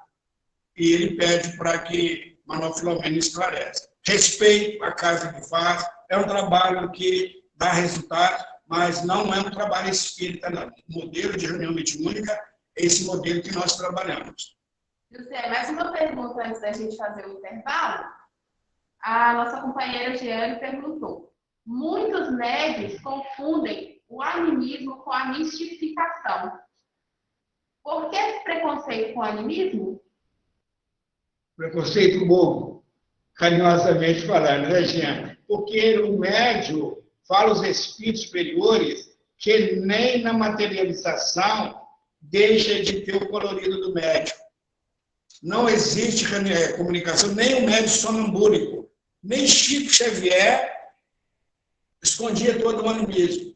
E ele pede para que Manuel Filomeno esclareça. Respeito a casa que faz, é um trabalho que dá resultado, mas não é um trabalho espírita, não. O modelo de reunião mediúnica é esse modelo que nós trabalhamos. José, mais uma pergunta antes da gente fazer o intervalo. A nossa companheira Jeane perguntou: muitos médios confundem o animismo com a mistificação. Por que esse preconceito com o animismo? Preconceito bobo, carinhosamente falando, né, Jeane? Porque o médium fala aos espíritos superiores que nem na materialização deixa de ter o colorido do médium. Não existe comunicação, nem o médium sonambúlico, nem Chico Xavier escondia todo o animismo.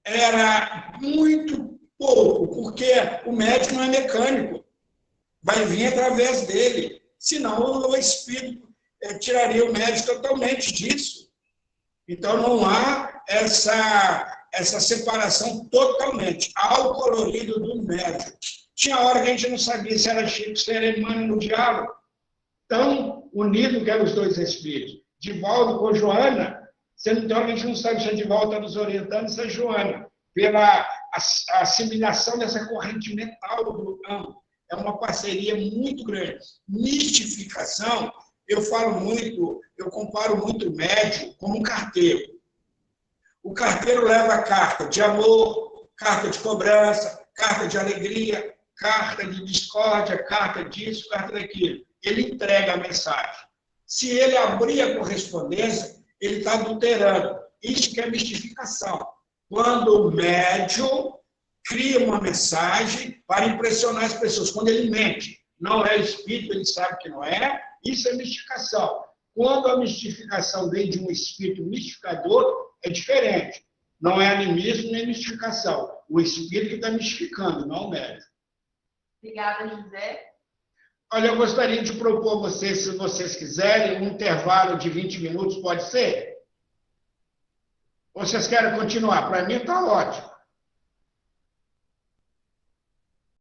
Era muito pouco, porque o médium não é mecânico, vai vir através dele, senão o espírito tiraria o médium totalmente disso. Então não há essa separação totalmente, há o colorido do médium. Tinha hora que a gente não sabia se era Chico, se era Emmanuel no diálogo. Tão unido que eram os dois espíritos. Divaldo com Joana, sendo que a gente não sabe se a Divaldo está nos orientando, se é Joana, pela assimilação dessa corrente mental do ambos. É uma parceria muito grande. Mistificação, eu comparo muito o médium como um carteiro. O carteiro leva carta de amor, carta de cobrança, carta de alegria, carta de discórdia, carta disso, carta daquilo. Ele entrega a mensagem. Se ele abrir a correspondência, ele está adulterando. Isso que é mistificação. Quando o médium cria uma mensagem para impressionar as pessoas. Quando ele mente, não é espírito, ele sabe que não é, isso é mistificação. Quando a mistificação vem de um espírito mistificador, é diferente. Não é animismo nem mistificação. O espírito está mistificando, não o médium. Obrigada, José. Olha, eu gostaria de propor a vocês, se vocês quiserem, um intervalo de 20 minutos, pode ser? Ou vocês querem continuar? Para mim está ótimo.